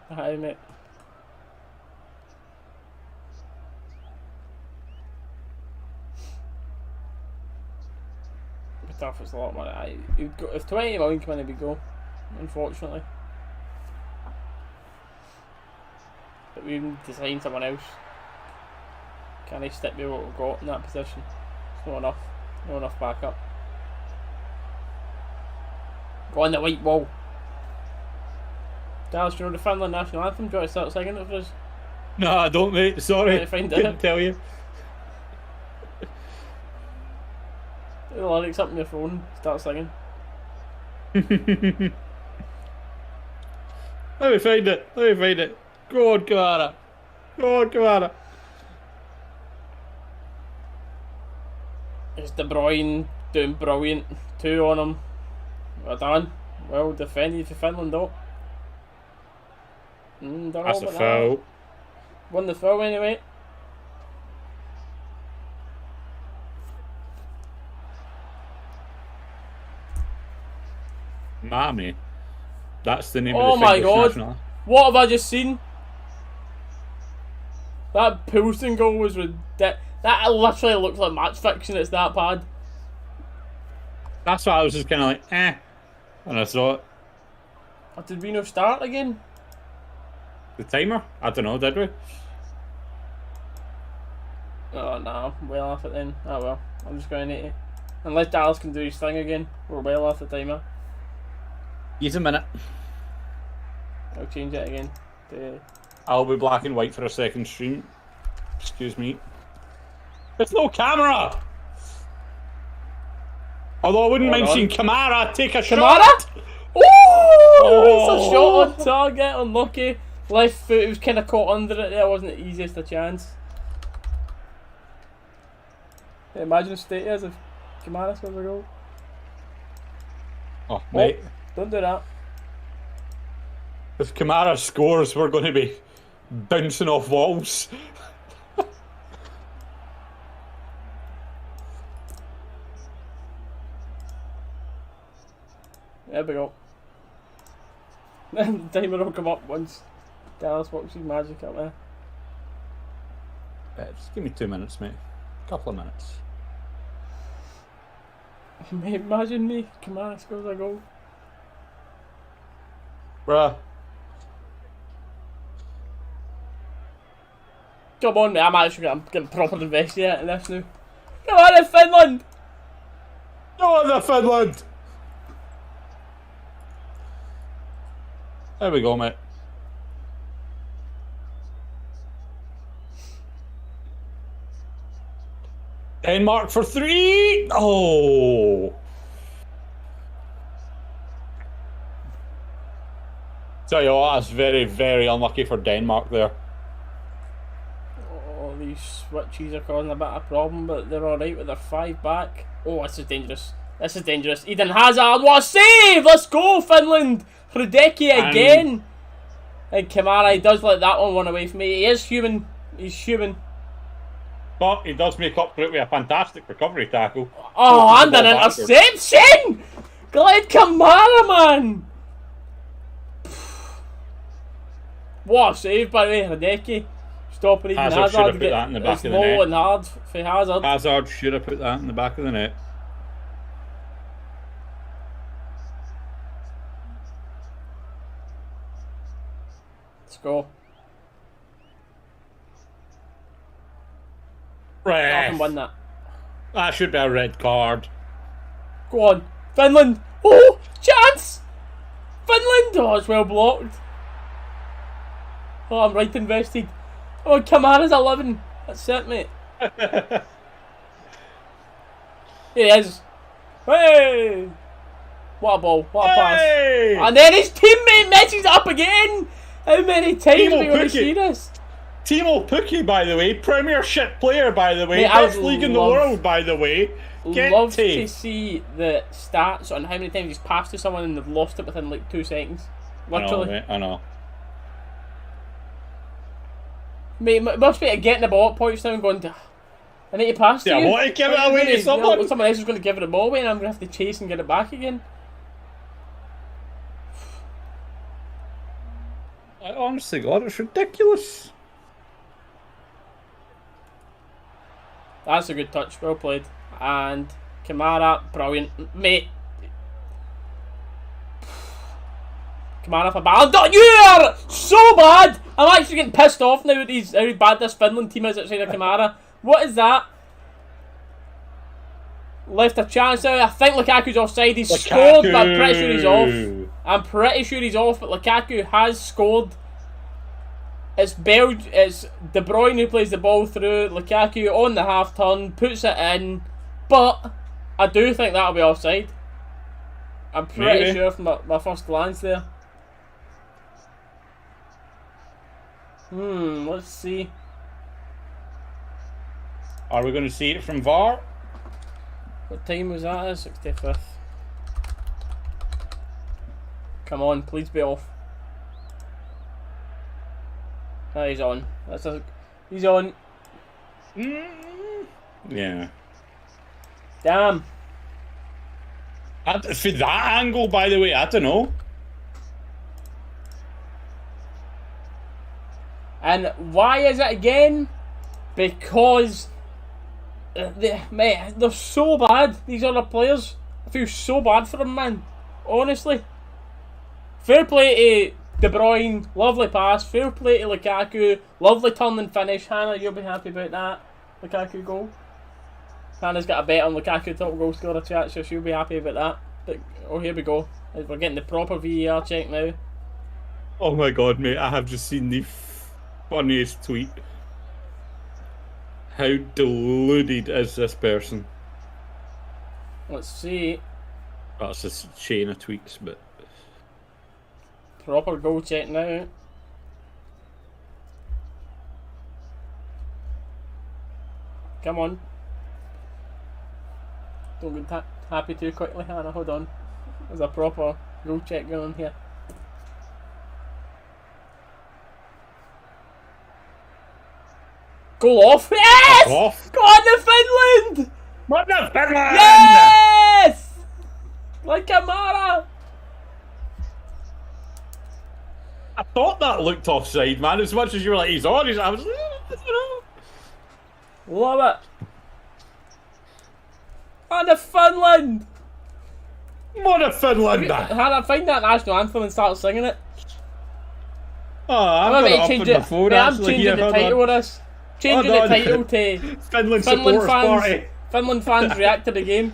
S1: Hi, mate. It'd be tough, it's a lot of money. If 20 million come in, it'd go, unfortunately. But we need to sign someone else. Can they stick with what we've got in that position? It's not enough. Not enough backup. Go on the white wall. Dalus, do you know the Finland national anthem? Do you want to start singing it for us?
S2: No, I don't, mate. Sorry. Couldn't tell you.
S1: Do the lyrics up on your phone. Start singing.
S2: Let me find it. Let me find it. Go on, Kamara. Go on, Kamara.
S1: It's De Bruyne doing brilliant. 2 on him. Well done. Well defended for Finland, though.
S2: That's a foul.
S1: That. Won the foul anyway.
S2: Mammy. That's the name
S1: Oh
S2: of the
S1: my
S2: Finnish
S1: god.
S2: national.
S1: What have I just seen? That Poulsen goal was ridiculous. That literally looks like match fixing. It's that bad.
S2: That's why I was just kind of like, eh. And I saw it.
S1: Oh, did we no start again?
S2: The timer? I don't know, did we?
S1: Oh no, I'm well off it then. Oh well, I'm just going to need to. Unless Dallas can do his thing again, we're well off the timer.
S2: Use a minute.
S1: I'll change it again.
S2: I'll be black and white for a second stream. Excuse me. There's no camera! Although I wouldn't mind seeing Kamara take a shot.
S1: Kamara? Oh! It's a shot on target, unlucky. Left foot, he was kind of caught under it there, wasn't the easiest of chance. Yeah, imagine the state is if Kamara scores a goal.
S2: Oh, mate.
S1: Don't do that.
S2: If Kamara scores, we're going to be bouncing off walls.
S1: There we go. Then the timer will come up once Dallas works his magic up there.
S2: Yeah, just give me 2 minutes, mate. A couple of minutes.
S1: Mate, imagine me, Kamara scores a goal.
S2: Bruh.
S1: Come on, mate, I'm getting proper invested in this now. Come on, Finland!
S2: Go on, Finland! There we go, mate. Denmark for 3! Oh! Tell you what, that's very, very unlucky for Denmark there.
S1: Oh, these switches are causing a bit of a problem, but they're alright with their 5 back. Oh, this is dangerous. This is dangerous. Eden Hazard, what a save! Let's go, Finland! Hradecki again! And Kamara, he does let that one run away from me. He is human. He's human.
S2: But he does make up for it with a fantastic recovery tackle.
S1: Oh, and an interception! Glenn Kamara, man! What a save, by the way, Hradecki. Stopping Eden Hazard.
S2: Should have put that in the back of the net.
S1: Low and hard for Hazard.
S2: Hazard should have put that in the back of the net.
S1: Let's go.
S2: Ref.
S1: I can win that.
S2: That should be a red card.
S1: Go on. Finland. Oh, chance! Finland. Oh, it's well blocked. Oh, I'm right invested. Oh, Kamara's 11. That's it, mate. Here he is. Hey! What a ball. What a pass. And then his teammate messes it up again. How many times are we going to see this?
S2: Timo Pukki, by the way, Premiership player, by the way,
S1: Mate,
S2: best league in the world, by the way.
S1: Love to see the stats on how many times he's passed to someone and they've lost it within like 2 seconds. Literally.
S2: I know.
S1: Mate, it must be getting the ball at points now and going, I need to pass to you.
S2: I want to give it away to someone.
S1: Someone else is going to give it a ball away and I'm going to have to chase and get it back again.
S2: Honestly, God, it's ridiculous.
S1: That's a good touch, well played. And Kamara, brilliant. Mate. Kamara for Ballon d'Or. You are so bad! I'm actually getting pissed off now with how bad this Finland team is outside of Kamara. What is that? Left a chance out. I think Lukaku's offside. He's scored, but I'm pretty sure he's off. I'm pretty sure he's off, but Lukaku has scored. It's De Bruyne who plays the ball through. Lukaku on the half turn, puts it in, but I do think that'll be offside. I'm pretty sure from my first glance there. Let's see.
S2: Are we going to see it from VAR?
S1: What time was that? 65th. Come on, please be off. Oh, he's on. He's on.
S2: Yeah.
S1: Damn.
S2: For that angle, by the way, I don't know.
S1: And why is it again? Because mate, they're so bad. These other players. I feel so bad for them, man. Honestly. Fair play to De Bruyne, lovely pass. Fair play to Lukaku, lovely turn and finish. Hannah, you'll be happy about that. Lukaku goal. Hannah's got a bet on Lukaku top goal scorer chat, so she'll be happy about that. But, oh, here we go. We're getting the proper VAR check now.
S2: Oh my god, mate, I have just seen the funniest tweet. How deluded is this person?
S1: Let's see.
S2: That's a chain of tweets, but...
S1: Proper goal check now. Come on. Don't get happy too quickly, Hannah. Hold on. There's a proper goal check going on here. Goal off! Yes!
S2: Off.
S1: Go on to Finland!
S2: What the Finland?
S1: Yes! Like Kamara!
S2: I thought that looked offside, man. As much as you were like, he's on, I was,
S1: Love it! On to Finland!
S2: What a Finlander!
S1: Hannah, find that national anthem and start singing it.
S2: Oh, I've got it up and before,
S1: I'm
S2: actually.
S1: changing the title of this. Changing the title to
S2: Finland Supporters Party.
S1: Finland fans react to the game.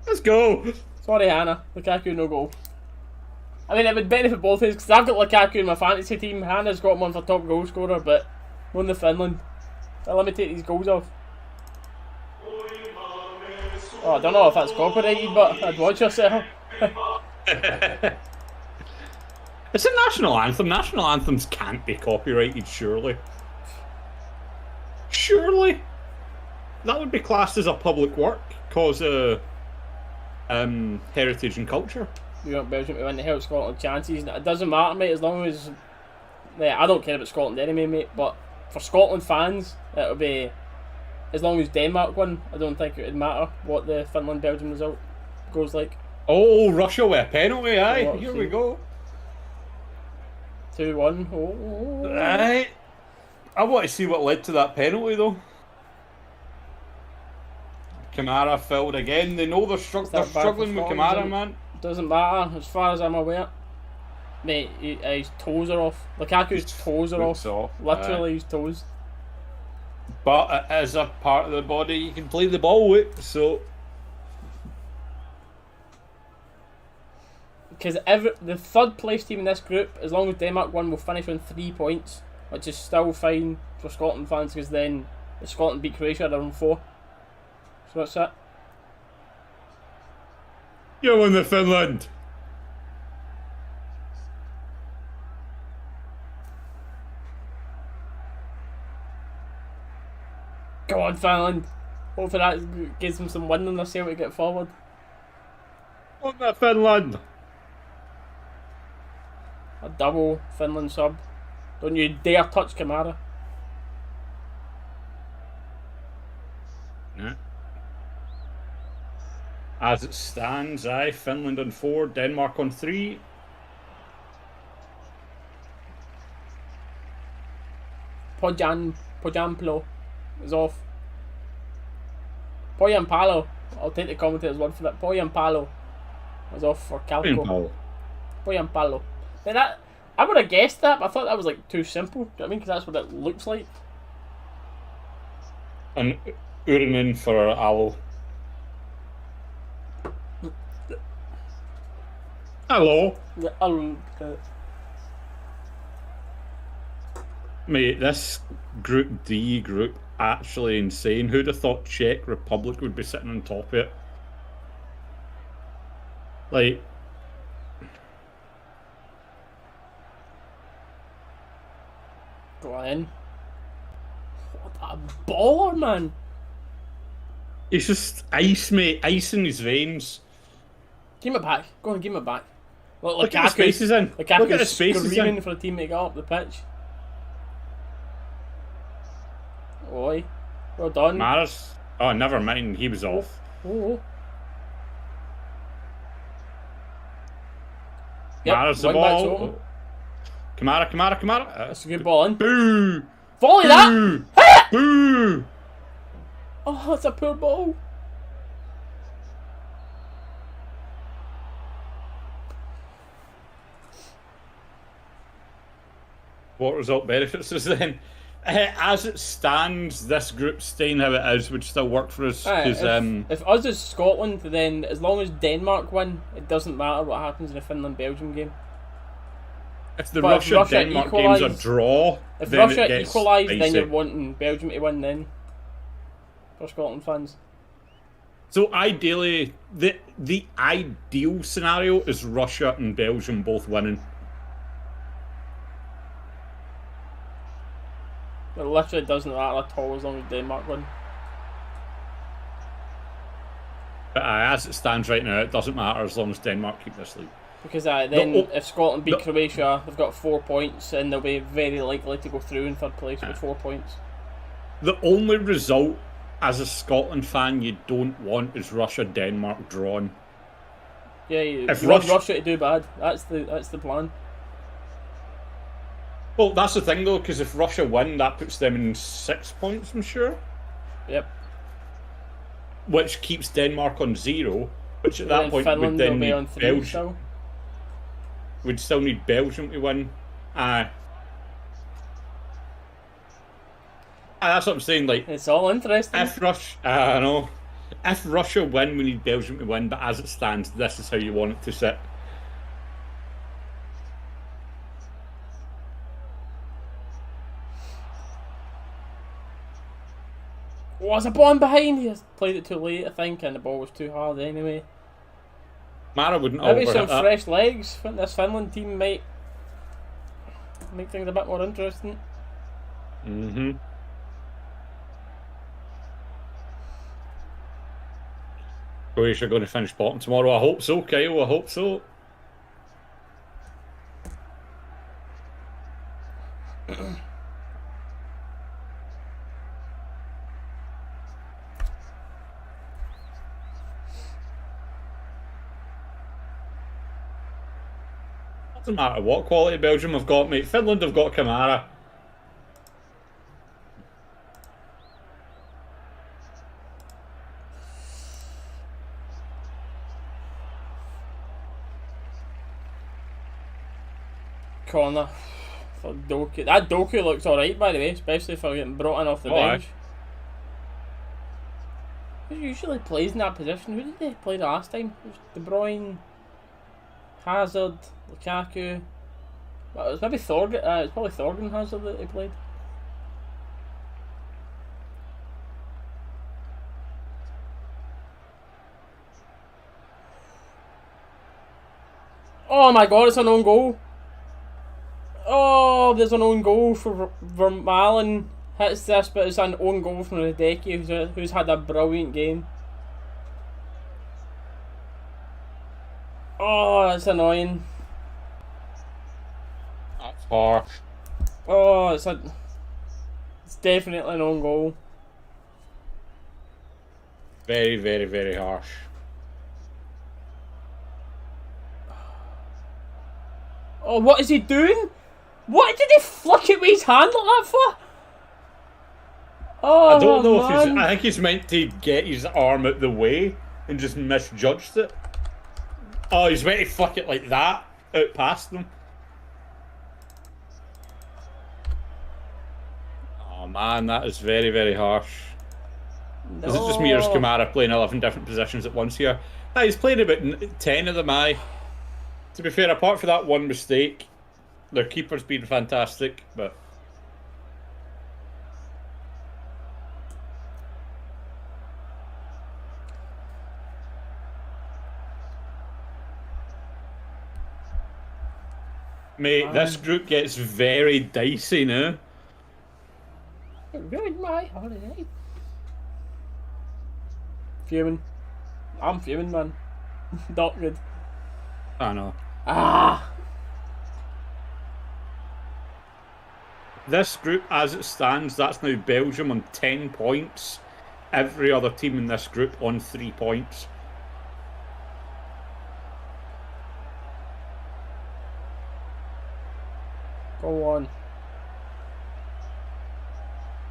S2: Let's go.
S1: Sorry, Hannah. Lukaku no goal. I mean, it would benefit both of us because I've got Lukaku in my fantasy team. Hannah's got him on for top goal scorer, but on the Finland. So let me take these goals off. Oh, I don't know if that's copyrighted, but I'd watch yourself.
S2: It's a national anthem. National anthems can't be copyrighted, surely. Surely? That would be classed as a public work, cause of heritage and culture.
S1: You want Belgium to win to help Scotland chances. It doesn't matter, mate, as long as... Yeah, I don't care about Scotland anyway, mate, but for Scotland fans, it'll be... As long as Denmark win, I don't think it would matter what the Finland-Belgium result goes like.
S2: Oh, Russia with a penalty, aye. Here we go.
S1: 2-1. Oh.
S2: Aye. I want to see what led to that penalty, though. Kamara fouled again. They know they're struggling with Kamara, man.
S1: Doesn't matter, as far as I'm aware. Mate, his toes are off. Lukaku's toes are off. Literally, his toes.
S2: But it is a part of the body you can play the ball with, so...
S1: Because the third place team in this group, as long as Denmark won, will finish on 3 points, which is still fine for Scotland fans, because then if Scotland beat Croatia, they're on 4. So that's it.
S2: You won the Finland!
S1: Go on, Finland! Hopefully that gives them some wind on their sail to get forward.
S2: On the Finland!
S1: A double Finland sub. Don't you dare touch Kamara.
S2: Yeah. As it stands, aye, Finland on 4, Denmark on 3.
S1: Pojamplo is off. Poyampalo. I'll take the commentator's word for that. Poyampalo was off for Calco. Poyampalo. Now that, I would have guessed that, but I thought that was like too simple. Do you know what I mean? Because that's what it looks like.
S2: And Urinen for Alo. Hello. Mate, this Group D group actually insane. Who'd have thought Czech Republic would be sitting on top of it? Like,
S1: go on. What a baller, man.
S2: He's just ice, mate. Ice in his veins.
S1: Give me it back. Go on, give me it back.
S2: Look at the spaces in. Look at the spaces
S1: screaming
S2: in.
S1: for a team to get up the pitch. Oi. Well done.
S2: Maris. Oh, never mind. He was off.
S1: Oh.
S2: Maris the ball. Kamara.
S1: That's a good ball in.
S2: Boo!
S1: Volley that!
S2: Boo!
S1: Oh, that's a poor ball.
S2: what result benefits us then? As it stands, this group staying how it is would still work for us.
S1: If us as Scotland, then as long as Denmark win, it doesn't matter what happens in the Finland-Belgium game.
S2: If the Russia-Denmark game's a draw,
S1: if
S2: then
S1: Russia equalise, then you're wanting Belgium to win then, for Scotland fans.
S2: So ideally, the ideal scenario is Russia and Belgium both winning.
S1: It literally doesn't matter at all as long as Denmark win.
S2: But as it stands right now, it doesn't matter as long as Denmark keep this lead.
S1: Because then if Scotland beat Croatia, they've got 4 points and they'll be very likely to go through in third place with 4 points.
S2: The only result as a Scotland fan you don't want is Russia-Denmark drawn.
S1: Yeah, you want Russia to do bad. That's the plan.
S2: Well, that's the thing though, because if Russia win, that puts them in 6 points, I'm sure.
S1: Yep.
S2: Which keeps Denmark on 0, which at that point
S1: Finland
S2: would then need
S1: on 3
S2: Belgium.
S1: still.
S2: We'd still need Belgium to win. That's what I'm saying. Like,
S1: it's all interesting.
S2: If Russia win, we need Belgium to win. But as it stands, this is how you want it to sit.
S1: Was a bomb behind? He played it too late, I think, and the ball was too hard anyway.
S2: Kamara wouldn't
S1: maybe some fresh legs. I think this Finland team might make things a bit more interesting.
S2: Mm-hmm. Croatia are going to finish bottom tomorrow. I hope so, Kyle. I hope so. Doesn't matter what quality Belgium have got, mate. Finland have got Kamara.
S1: Corner for Doku. That Doku looks alright, by the way, especially for getting brought in off the bench. Who usually plays in that position? Who did they play the last time? It was De Bruyne, Hazard, Lukaku. Well, it was maybe Thorgan. It was probably Thorgan Hazard that they played. Oh my god, it's an own goal. Oh, there's an own goal for Vermaelen. Hits this, but it's an own goal from Radecki, who's had a brilliant game. Oh, that's annoying.
S2: That's harsh.
S1: Oh, it's definitely an own goal.
S2: Very, very, very harsh.
S1: Oh, what is he doing? What did he flick it with his hand like that for? Oh,
S2: I don't know
S1: man.
S2: if he's. I think he's meant to get his arm out the way and just misjudged it. Oh, he's meant to flick it like that out past them. Oh man, that is very, very harsh. No. Is it just me or is Kamara playing 11 different positions at once here? He's played about 10 of them, To be fair, apart from that one mistake, their keeper's been fantastic, but... Mate, this group gets very dicey now.
S1: It ruined my holiday. Fuming. I'm fuming, man. Not good.
S2: I know. This group, as it stands, that's now Belgium on 10 points. Every other team in this group on 3 points.
S1: Go on.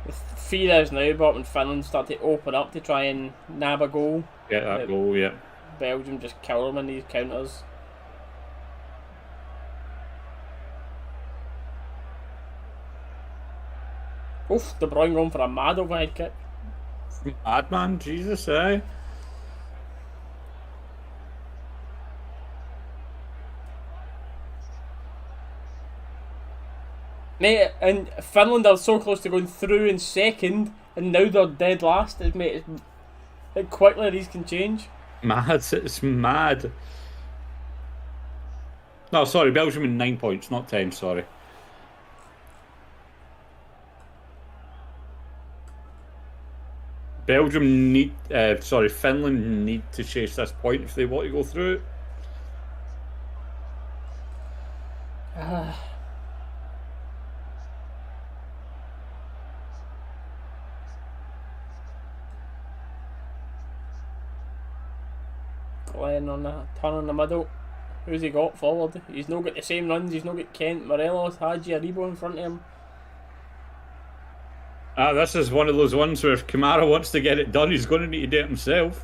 S1: The fear is now, but when Finland start to open up to try and nab a goal.
S2: Get that goal, yeah.
S1: Belgium just kill them in these counters. Oof, De Bruyne going for a mad overhead kick.
S2: Madman, Jesus, eh?
S1: Mate, and Finland are so close to going through in second, and now they're dead last. Mate, how quickly these can change.
S2: Mad, it's mad. No, sorry, Belgium in 9 points, not 10, sorry. Belgium need, Finland need to chase this point if they want to go through it.
S1: Glenn on the turn in the middle. Who's he got forward? He's not got the same runs. He's not got Kent, Morelos, Hadji, Aribo in front of him.
S2: This is one of those ones where if Kamara wants to get it done, he's going to need to do it himself.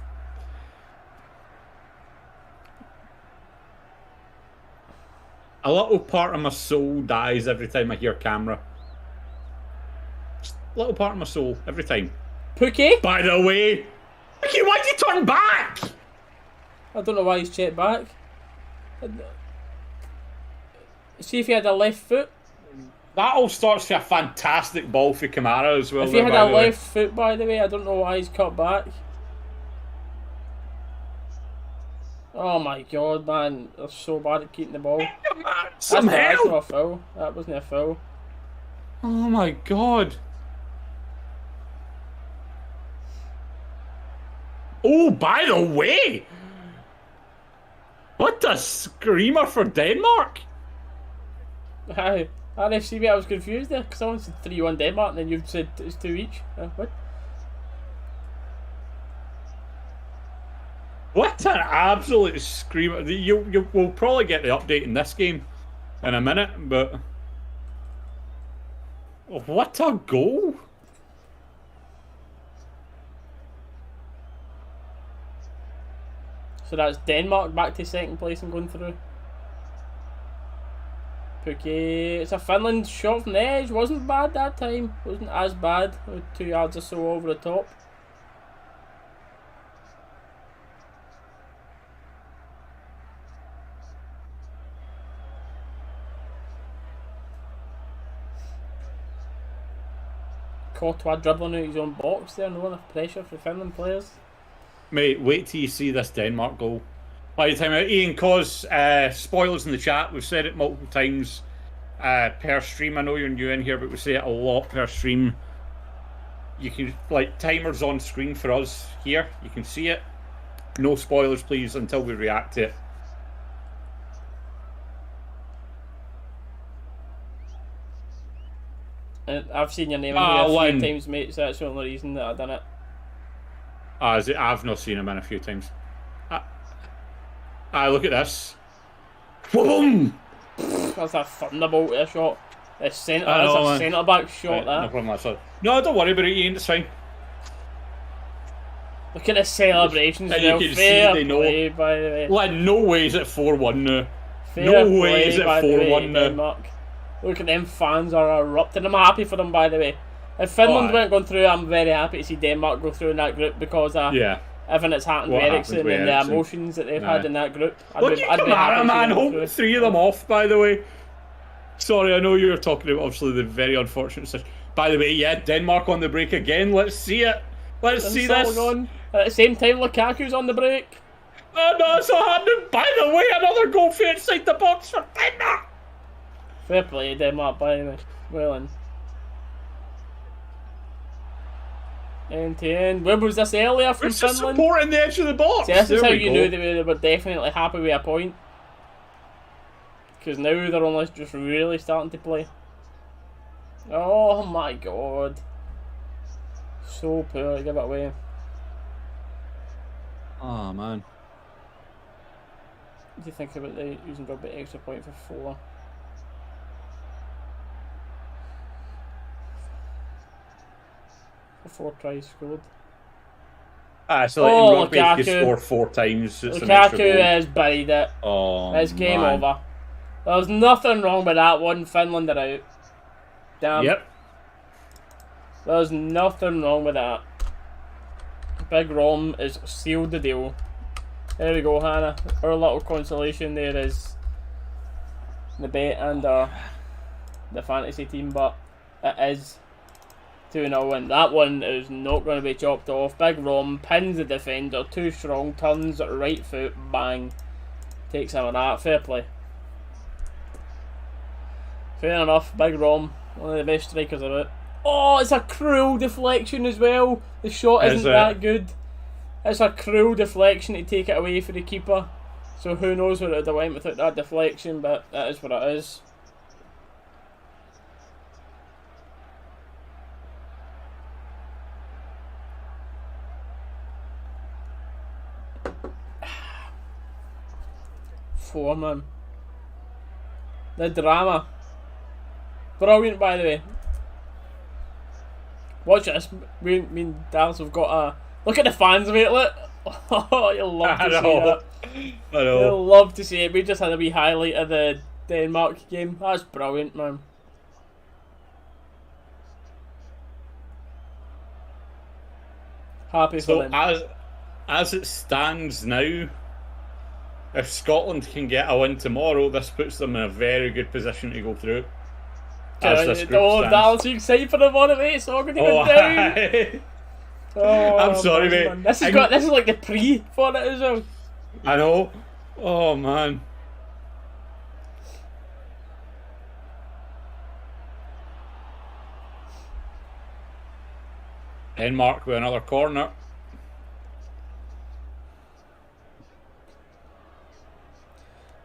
S2: A little part of my soul dies every time I hear Kamara. Just a little part of my soul, every time.
S1: Pookie?
S2: By the way, Pookie, why'd you turn back?
S1: I don't know why he's checked back. See if he had a left foot.
S2: That all starts with a fantastic ball for Kamara as well.
S1: If he had a left foot, by the way, I don't know why he's cut back. Oh my god, man. They're so bad at keeping the ball.
S2: That's
S1: not a foul. That wasn't a foul.
S2: Oh my god. Oh, by the way. What a screamer for Denmark.
S1: Hi. RFC, mate, I was confused there because someone said 3-1 Denmark and then you've said it's 2 each. What?
S2: What an absolute screamer. You will probably get the update in this game in a minute, but what a goal.
S1: So that's Denmark back to second place and going through. Pookie, it's a Finland shot from the edge. Wasn't bad that time. Wasn't as bad. 2 yards or so over the top. Courtois dribbling out his own box there. No enough pressure for Finland players.
S2: Mate, wait till you see this Denmark goal. By the time Ian Cause, spoilers in the chat, we've said it multiple times per stream. I know you're new in here, but we say it a lot per stream. You can, like, timers on screen for us here. You can see it. No spoilers, please, until we react to it.
S1: I've seen your name in here a few times, mate, so that's the only reason that I've done it.
S2: I've not seen him in a few times. Look at this. Boom!
S1: That's a thunderbolt of a shot. That's a centre-back shot, right, that.
S2: No problem, that's all. No, don't worry about it, Ian, it's fine.
S1: Look at the celebrations now.
S2: You can see they know.
S1: Play, by the way.
S2: Like, no way is it 4-1 now. No way is it 4-1 now. Denmark.
S1: Look at them, fans are erupting. I'm happy for them, by the way. If Finland weren't going through, I'm very happy to see Denmark go through in that group because everything that's happened with Ericsson and the emotions that they've had in that group.
S2: Look at Kamara, man, holding 3 of them off, by the way. Sorry, I know you were talking about, obviously, the very unfortunate situation. By the way, yeah, Denmark on the break again. Let's see it. Let's see this.
S1: Going. At the same time, Lukaku's on the break.
S2: Oh, no, it's not happening. By the way, another goal for inside the box for Denmark.
S1: Fair play, Denmark, by the way. Well in. End to end. Where was this earlier from Finland?
S2: Just supporting the edge of the box.
S1: See, this is how you knew they were definitely happy with a point. Because now they're only just really starting to play. Oh my god. So poor, give it away.
S2: Oh man.
S1: What do you think about the using a bit extra point for 4? For 4 tries scored.
S2: So in rugby, if you score 4 times, it's an extra goal.
S1: Lukaku has buried it.
S2: Oh,
S1: it's game over. There's nothing wrong with that one. Finland are out. Damn.
S2: Yep.
S1: There's nothing wrong with that. Big Rom is sealed the deal. There we go, Hannah. Our little consolation there is the bet and the fantasy team, but it is 2-0, and that one is not going to be chopped off. Big Rom pins the defender, too strong, turns right foot, bang. Takes him on that. Fair play. Fair enough, Big Rom, one of the best strikers of it. Oh, it's a cruel deflection as well. The shot isn't that good. It's a cruel deflection to take it away for the keeper. So who knows where it would have went without that deflection, but that is what it is. Man. The drama. Brilliant, by the way. Watch this. Me and Dalus have got a... Look at the fans, mate. Look. Oh, you'll love to see that.
S2: I know.
S1: You'll love to see it. We just had a wee highlight of the Denmark game. That's brilliant, man. Happy for them.
S2: As it stands now, if Scotland can get a win tomorrow, this puts them in a very good position to go through.
S1: Dallas, are you excited for the one, mate? It's all going to go down. Oh,
S2: I'm sorry, mate.
S1: Man. This is like the pre for it as well.
S2: I know. Oh, man. Denmark with another corner.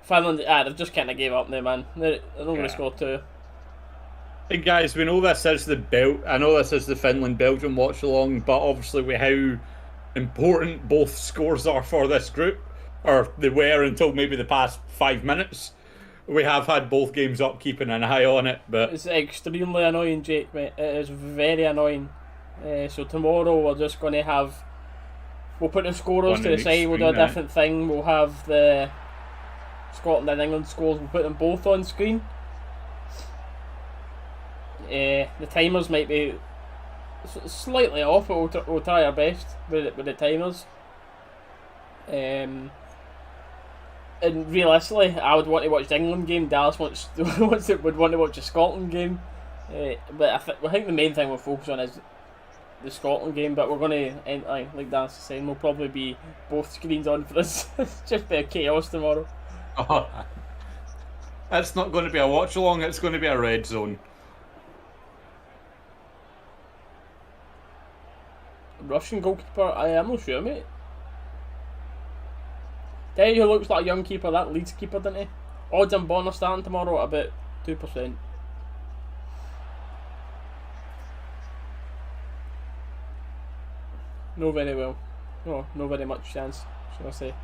S1: Finland, they've just kind of gave up there, man. They're not going to score two.
S2: Hey guys, we know this is the Finland-Belgium watch-along, but obviously with how important both scores are for this group, or they were until maybe the past 5 minutes, we have had both games up, keeping an eye on it. But
S1: it's extremely annoying, Jake, mate. It is very annoying. So tomorrow we're just going to we'll put the scorers to the side, we'll do a different thing, we'll have the Scotland and England scores, we'll put them both on screen. The timers might be slightly off, but we'll try our best with the timers. And realistically, I would want to watch the England game. Dallas would want to watch the Scotland game. But I think the main thing we'll focus on is the Scotland game. But we're going to, like Dallas is saying, we'll probably be both screens on for this. It's just be a chaos tomorrow.
S2: Oh, it's not going to be a watch along. It's going to be a red zone.
S1: Russian goalkeeper, I am not sure, mate. Tell you who looks like a young keeper, that Leeds keeper, didn't he? Odds and Bonner starting tomorrow at about 2%. No very well. No very much chance, shall I say.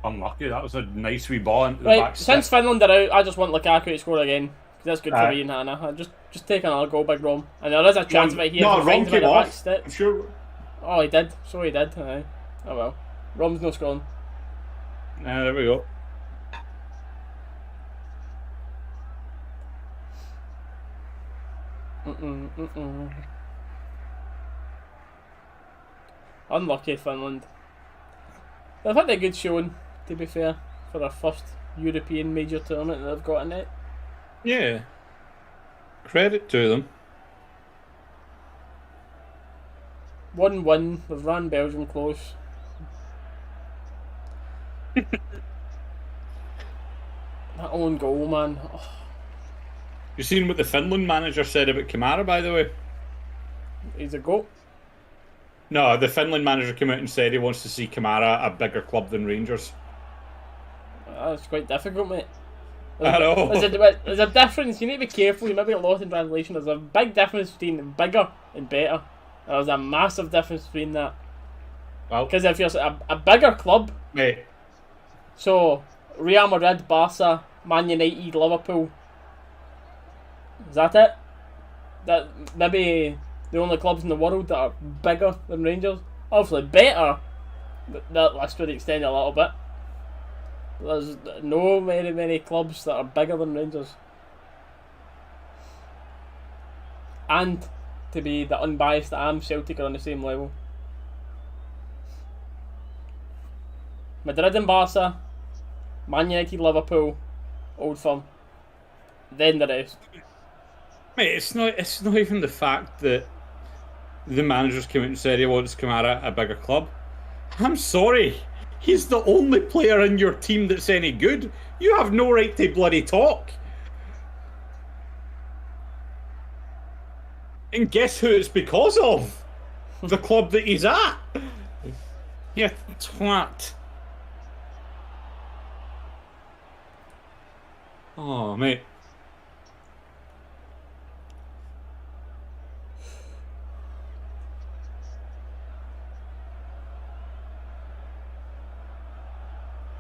S2: Unlucky, that was a nice wee ball into the
S1: right,
S2: back.
S1: Since Finland are out, I just want Lukaku to score again. That's good for me and Hannah. I'll just take another goal, Big Rom. And there is a chance of it here.
S2: No, Rom came off.
S1: I'm
S2: sure.
S1: Oh, he did. So he did. Aye. Oh well. Rom's no scoring.
S2: There we go. Unlucky Finland. They've had a good showing, to be fair, for their first European major tournament that they've got in it. Yeah. Credit to them.
S1: 1-1. They've ran Belgium close. That own goal, man. Oh.
S2: You seen what the Finland manager said about Kamara, by the way?
S1: He's a goat.
S2: No, the Finland manager came out and said he wants to see Kamara a bigger club than Rangers.
S1: That's quite difficult, mate.
S2: I know.
S1: There's a difference. You need to be careful. You might be lost in translation. There's a big difference between bigger and better. There's a massive difference between that.
S2: Well,
S1: because if you're a bigger club,
S2: mate.
S1: So Real Madrid, Barca, Man United, Liverpool. Is that it? That maybe the only clubs in the world that are bigger than Rangers. Obviously better. That list would extend a little bit. There's no very many clubs that are bigger than Rangers. And to be the unbiased that I am, Celtic are on the same level. Madrid and Barca, Man United, Liverpool, Old Firm, then the rest.
S2: Mate, it's not even the fact that the managers came out and said he wants Kamara at a bigger club. I'm sorry. He's the only player in your team that's any good. You have no right to bloody talk. And guess who it's because of? The club that he's at. Yeah, twat. Oh, mate.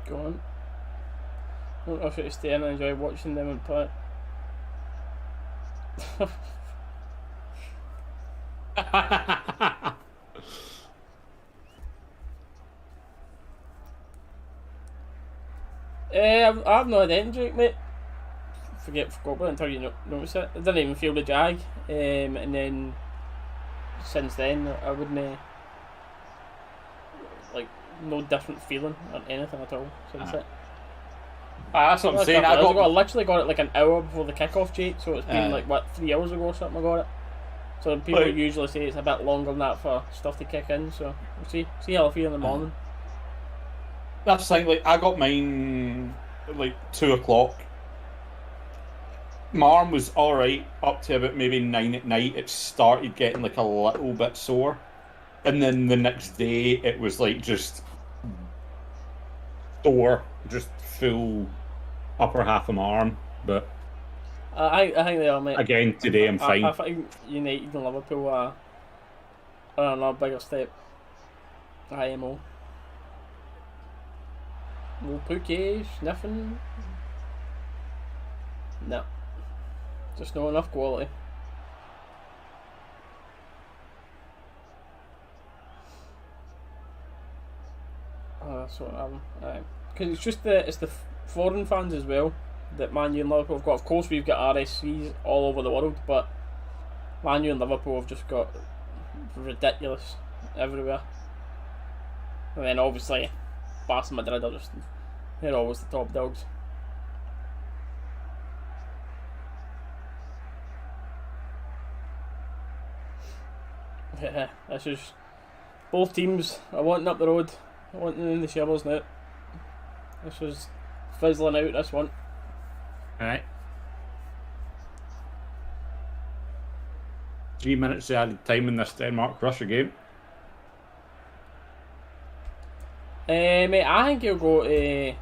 S1: Go on. I don't know if it's stay and enjoy watching them and play. I've not had any drink, mate. Forgot about it until you notice it. I didn't even feel the jag, and then since then I wouldn't like no different feeling or anything at all since it.
S2: That's what I'm saying.
S1: I literally got it like an hour before the kickoff, Jake. So it's been like what 3 hours ago or something. I got it. So people usually say it's a bit longer than that for stuff to kick in. So we'll see how I feel in the morning.
S2: That's the thing. Like I got mine like 2 o'clock. My arm was alright up to about maybe 9 at night. It started getting like a little bit sore, and then the next day it was like just sore, just full upper half of my arm. But
S1: I think they are, mate.
S2: Again today I'm fine.
S1: I think United and Liverpool are on a bigger step. IMO. No Pookie, sniffing. No. Just not enough quality. Oh, that's what I'm. Because it's just the foreign fans as well that Man U and Liverpool have got. Of course, we've got RSCs all over the world, but Man U and Liverpool have just got ridiculous everywhere. And then obviously, Barca and Madrid are just they're always the top dogs. Yeah, that's just both teams are wanting up the road, wanting in the shovels now. This was fizzling out, this one.
S2: Alright. 3 minutes of added time in this Denmark-Russia game.
S1: Mate, I think he'll go to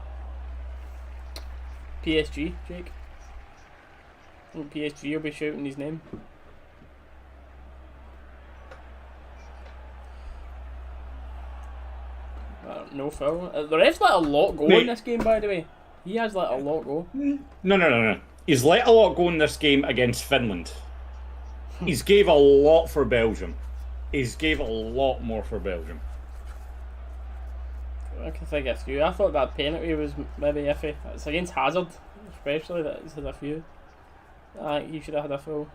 S1: PSG, Jake. I think PSG will be shouting his name. No foul. The ref's let a lot go in this game, by the way. He has let a lot go.
S2: No. He's let a lot go in this game against Finland. He's gave a lot for Belgium. He's gave a lot more for Belgium.
S1: I can think of a few. I thought that penalty was maybe iffy. It's against Hazard, especially. That he's had a few. I think he should have had a foul.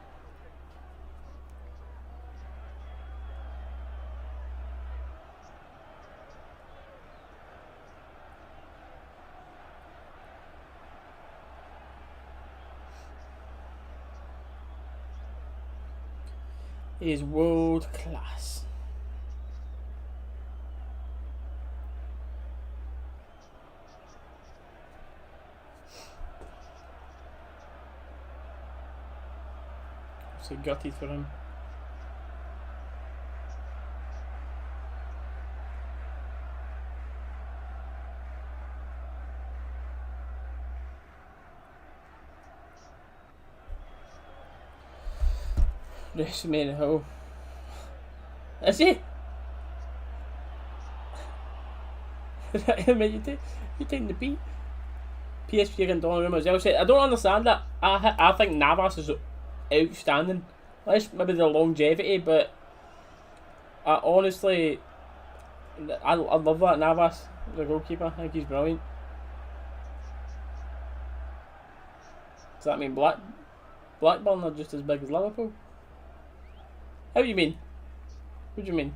S1: He is world class. So gutted for him. This man how is he? I mean, you taking the beat. PSG against Donnarumma as well. I don't understand that. I think Navas is outstanding. That's maybe the longevity, but I honestly I love that Navas, the goalkeeper. I think he's brilliant. Does that mean Blackburn are just as big as Liverpool? How do you mean? What do you mean?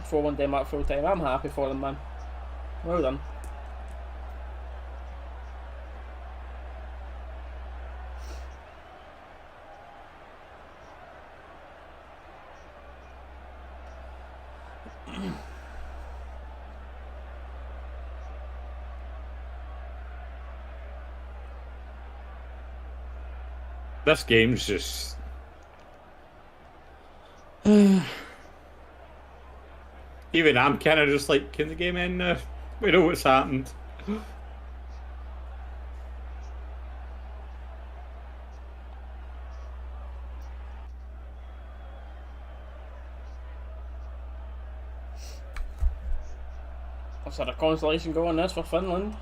S1: For 1 Denmark full time. I'm happy for them, man. Well done.
S2: This game's just... Even I'm kind of just like, can the game end now? We know what's happened.
S1: I've had a consolation goal on this for Finland.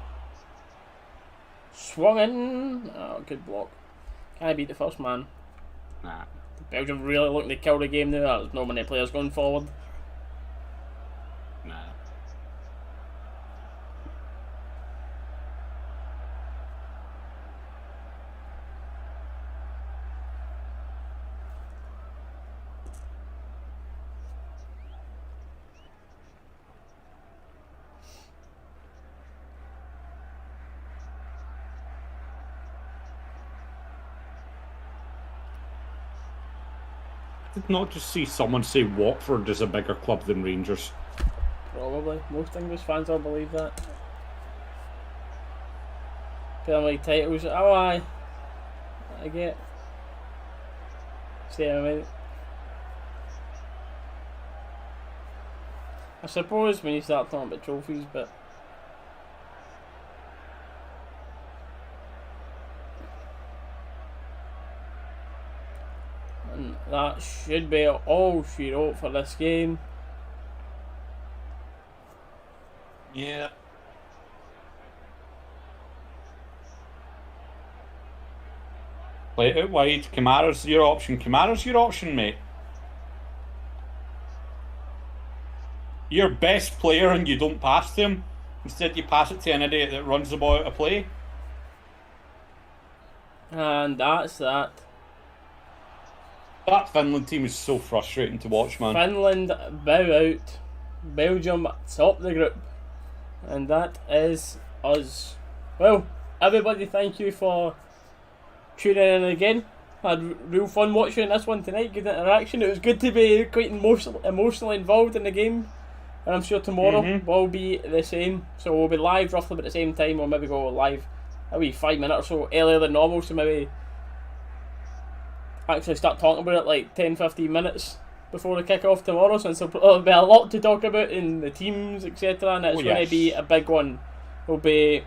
S1: Swung in. Oh, good block. Can I beat the first man?
S2: Nah.
S1: Belgium really looking to kill the game now. There's not many players going forward.
S2: Nah. Did not just see someone say Watford is a bigger club than Rangers.
S1: Probably. Most English fans will believe that. Premier League titles. Oh, aye. I get. Stay a minute. I suppose when you start talking about trophies, but. And that should be all she wrote for this game.
S2: Yeah. Play it out wide. Kamara's your option. Kamara's your option, mate. Your best player and you don't pass to him. Instead you pass it to an idiot that runs the ball out of play.
S1: And that's that.
S2: That Finland team is so frustrating to watch, man.
S1: Finland bow out. Belgium top the group. And that is us. Well, everybody, thank you for tuning in again. Had real fun watching this one tonight. Good interaction. It was good to be quite emotionally involved in the game. And I'm sure tomorrow will be the same. So we'll be live roughly at the same time. We'll maybe go live a wee 5 minutes or so earlier than normal. So maybe actually start talking about it like 10-15 minutes before the kick-off tomorrow, since there'll be a lot to talk about in the teams, etc. And it's going to be a big one. We'll be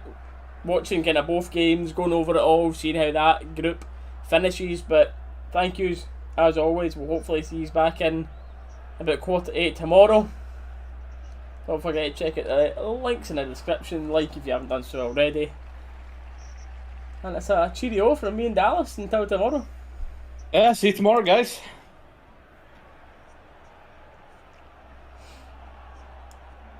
S1: watching kind of both games, going over it all, seeing how that group finishes. But thank yous as always. We'll hopefully see you back in about 7:45 tomorrow. Don't forget to check out the links in the description, like if you haven't done so already. And it's a cheerio from me and Dallas until tomorrow.
S2: Yeah, see you tomorrow, guys.